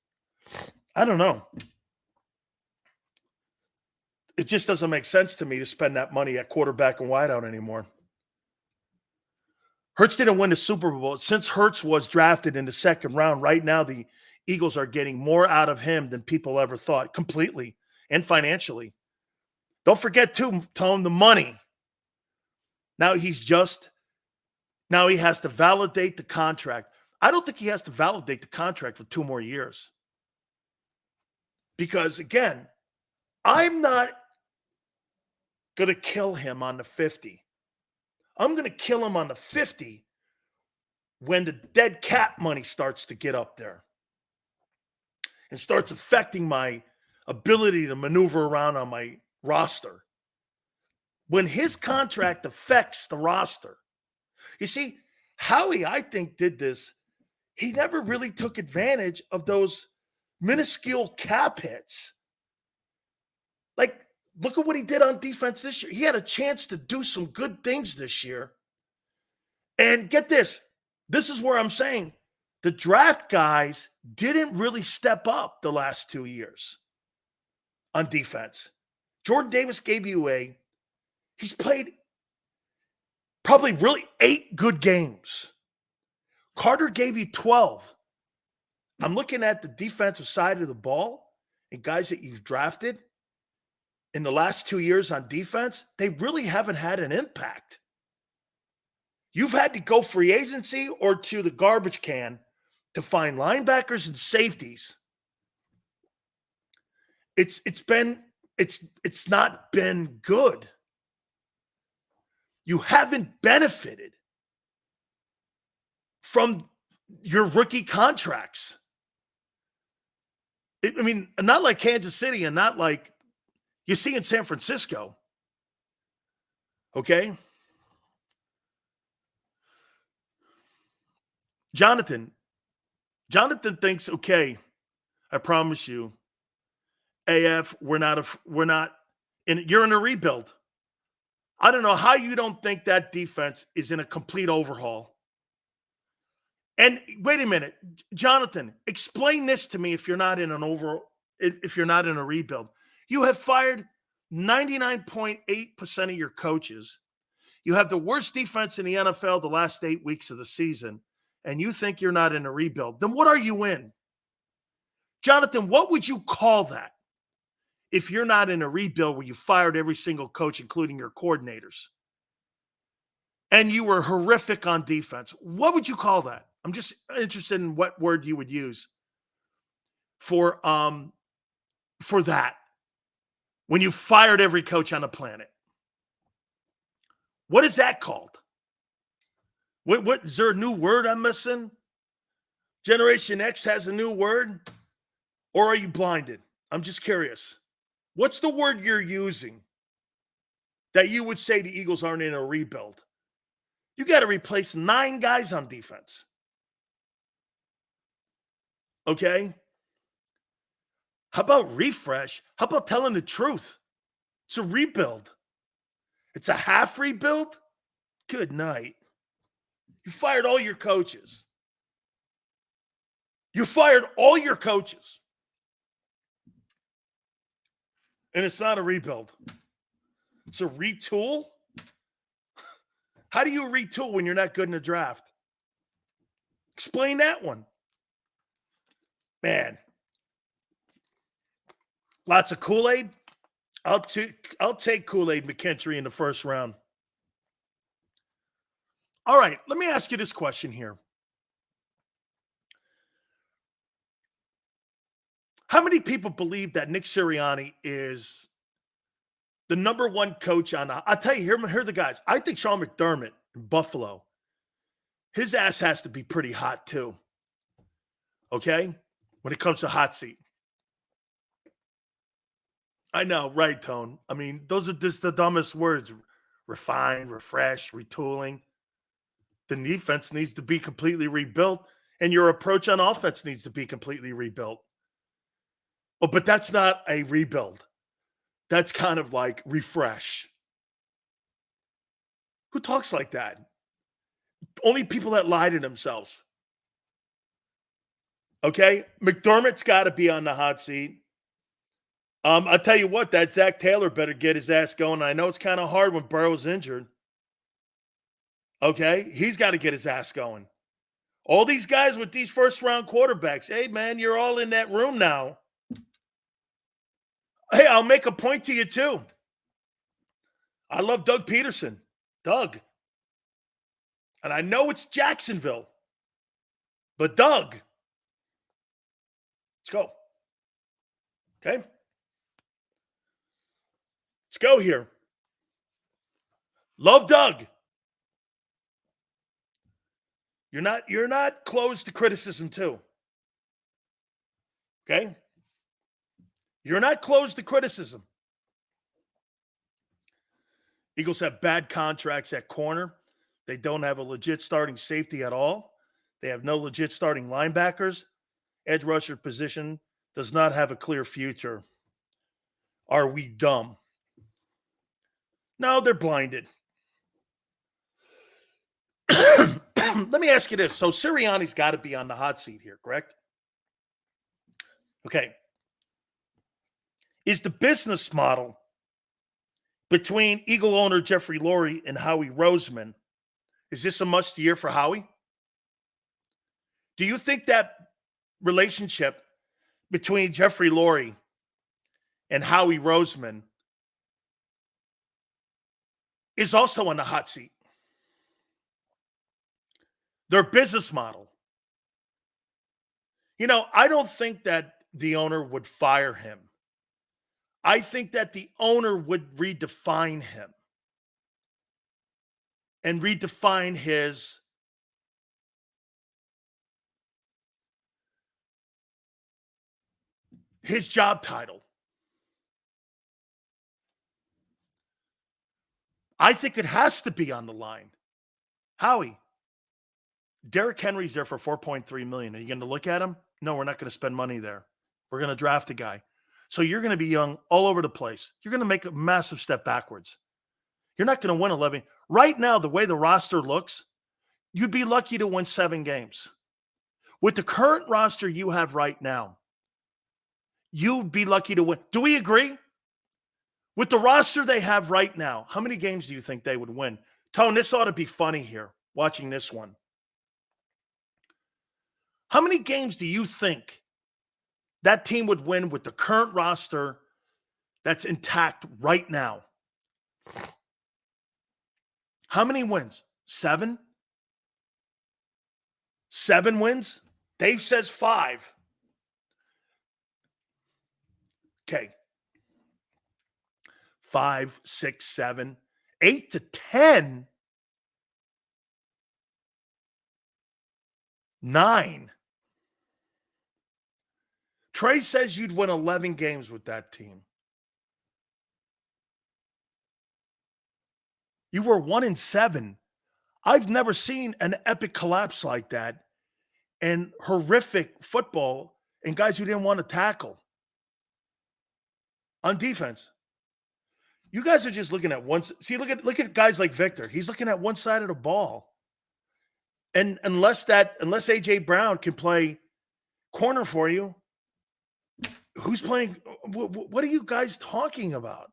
I don't know. It just doesn't make sense to me to spend that money at quarterback and wideout anymore. Hurts didn't win the Super Bowl. Since Hurts was drafted in the 2nd round, right now the Eagles are getting more out of him than people ever thought, completely and financially. Don't forget, too, Tone, the money. Now he has to validate the contract. I don't think he has to validate the contract for 2 more years. Because, again, I'm not going to kill him on the 50. I'm going to kill him on the 50 when the dead cap money starts to get up there and starts affecting my ability to maneuver around on my roster. When his contract affects the roster. You see, Howie, I think, did this. He never really took advantage of those minuscule cap hits. Like, look at what he did on defense this year. He had a chance to do some good things this year. And get this. This is where I'm saying the draft guys didn't really step up the last 2 years on defense. Jordan Davis gave you he's played probably really 8 good games. Carter gave you 12. I'm looking at the defensive side of the ball and guys that you've drafted in the last 2 years on defense, they really haven't had an impact. You've had to go free agency or to the garbage can to find linebackers and safeties. It's not been good. You haven't benefited from your rookie contracts. Not like Kansas City and not like you see in San Francisco. Okay? Jonathan thinks, okay, I promise you, AF, you're in a rebuild. I don't know how you don't think that defense is in a complete overhaul. And wait a minute, Jonathan, explain this to me if you're not in a rebuild. You have fired 99.8% of your coaches. You have the worst defense in the NFL the last 8 weeks of the season, and you think you're not in a rebuild. Then what are you in? Jonathan, what would you call that if you're not in a rebuild where you fired every single coach, including your coordinators, and you were horrific on defense? What would you call that? I'm just interested in what word you would use for that when you fired every coach on the planet. What is that called? What is there a new word I'm missing? Generation X has a new word? Or are you blinded? I'm just curious. What's the word you're using that you would say the Eagles aren't in a rebuild? You got to replace 9 guys on defense. Okay? How about refresh? How about telling the truth? It's a rebuild. It's a half rebuild? Good night. You fired all your coaches. You fired all your coaches. And it's not a rebuild. It's a retool? How do you retool when you're not good in the draft? Explain that one. Man. Lots of Kool-Aid? I'll take Kool-Aid McKinstry in the first round. All right, let me ask you this question here. How many people believe that Nick Sirianni is the number 1 coach on the – I'll tell you, here are the guys. I think Sean McDermott in Buffalo, his ass has to be pretty hot too, okay, when it comes to hot seat. I know, right, Tone? I mean, those are just the dumbest words. Refine, refresh, retooling. The defense needs to be completely rebuilt, and your approach on offense needs to be completely rebuilt. Oh, but that's not a rebuild. That's kind of like refresh. Who talks like that? Only people that lie to themselves. Okay? McDermott's got to be on the hot seat. I'll tell you what, that Zach Taylor better get his ass going. I know it's kind of hard when Burrow's injured. Okay? He's got to get his ass going. All these guys with these first-round quarterbacks, hey, man, you're all in that room now. Hey, I'll make a point to you, too. I love Doug Peterson. Doug. And I know it's Jacksonville. But Doug. Let's go. Okay? Let's go here. Love Doug. You're not closed to criticism, too. Okay? You're not closed to criticism. Eagles have bad contracts at corner. They don't have a legit starting safety at all. They have no legit starting linebackers. Edge rusher position does not have a clear future. Are we dumb? No, they're blinded. Let me ask you this. So Sirianni's got to be on the hot seat here, correct? Okay. Is the business model between Eagle owner Jeffrey Lurie and Howie Roseman, is this a must year for Howie? Do you think that relationship between Jeffrey Lurie and Howie Roseman is also on the hot seat? Their business model. You know, I don't think that the owner would fire him. I think that the owner would redefine him and redefine his job title. I think it has to be on the line. Howie, Derrick Henry's there for $4.3 million. Are you going to look at him? No, we're not going to spend money there. We're going to draft a guy. So you're going to be young all over the place. You're going to make a massive step backwards. You're not going to win 11. Right now, the way the roster looks, you'd be lucky to win 7 games. With the current roster you have right now, you'd be lucky to win. Do we agree? With the roster they have right now, how many games do you think they would win? Tone, this ought to be funny here, watching this one. How many games do you think that team would win with the current roster that's intact right now? How many wins? 7? 7 wins? Dave says 5. Okay. 5, 6, 7, 8 to 10. 9. Trey says you'd win 11 games with that team. You were 1-7. I've never seen an epic collapse like that and horrific football and guys who didn't want to tackle on defense. You guys are just looking at one. See, look at guys like Victor. He's looking at one side of the ball. And unless AJ Brown can play corner for you, who's playing? What are you guys talking about?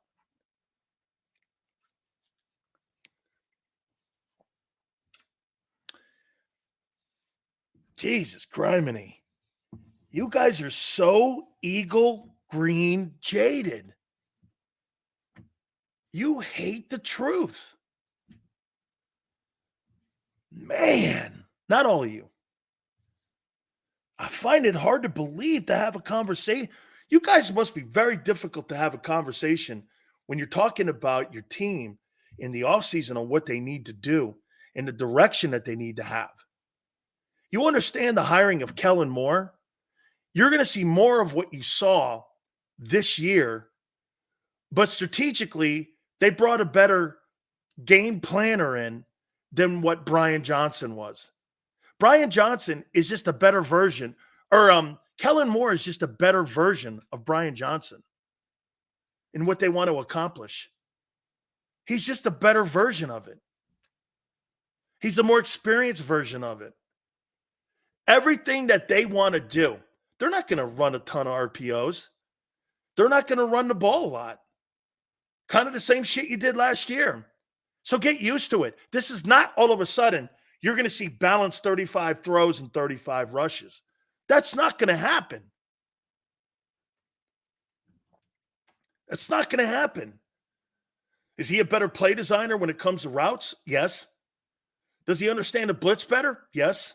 Jesus criminy. You guys are so eagle green jaded. You hate the truth. Man, not all of you. I find it hard to believe to have a conversation. You guys must be very difficult to have a conversation when you're talking about your team in the offseason on what they need to do and the direction that they need to have. You understand the hiring of Kellen Moore? You're going to see more of what you saw this year, but strategically, they brought a better game planner in than what Brian Johnson was. Brian Johnson is just a better version, or Kellen Moore is just a better version of Brian Johnson in what they want to accomplish. He's just a better version of it. He's a more experienced version of it. Everything that they want to do, they're not going to run a ton of RPOs. They're not going to run the ball a lot. Kind of the same shit you did last year. So get used to it. This is not all of a sudden you're going to see balanced 35 throws and 35 rushes. That's not going to happen. That's not going to happen. Is he a better play designer when it comes to routes? Yes. Does he understand the blitz better? Yes.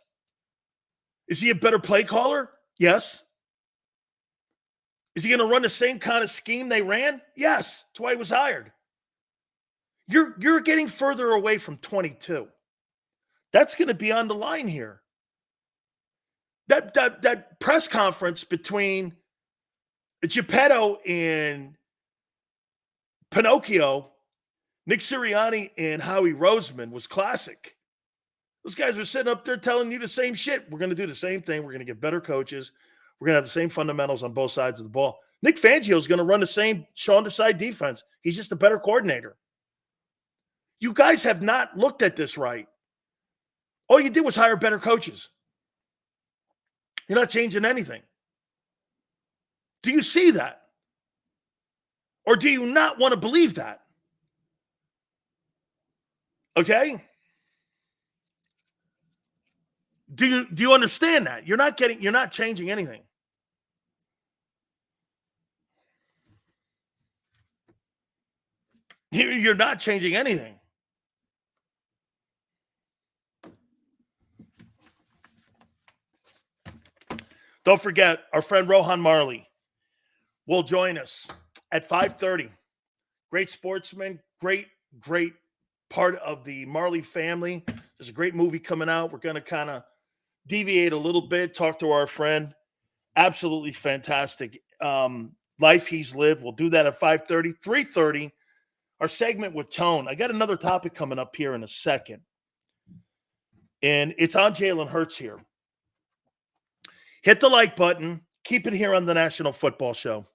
Is he a better play caller? Yes. Is he going to run the same kind of scheme they ran? Yes. That's why he was hired. You're getting further away from 22. That's going to be on the line here. That press conference between Geppetto and Pinocchio, Nick Sirianni and Howie Roseman was classic. Those guys are sitting up there telling you the same shit. We're going to do the same thing. We're going to get better coaches. We're going to have the same fundamentals on both sides of the ball. Nick Fangio is going to run the same Sean Desai defense. He's just a better coordinator. You guys have not looked at this right. All you did was hire better coaches. You're not changing anything. Do you see that? Or do you not want to believe that? Okay? Do you understand that? You're not changing anything. You're not changing anything. Don't forget, our friend Rohan Marley will join us at 5:30. Great sportsman, great part of the Marley family. There's a great movie coming out. We're going to kind of deviate a little bit, talk to our friend. Absolutely fantastic life he's lived. We'll do that at 5:30. 3:30, our segment with Tone. I got another topic coming up here in a second. And it's on Jalen Hurts here. Hit the like button. Keep it here on the National Football Show.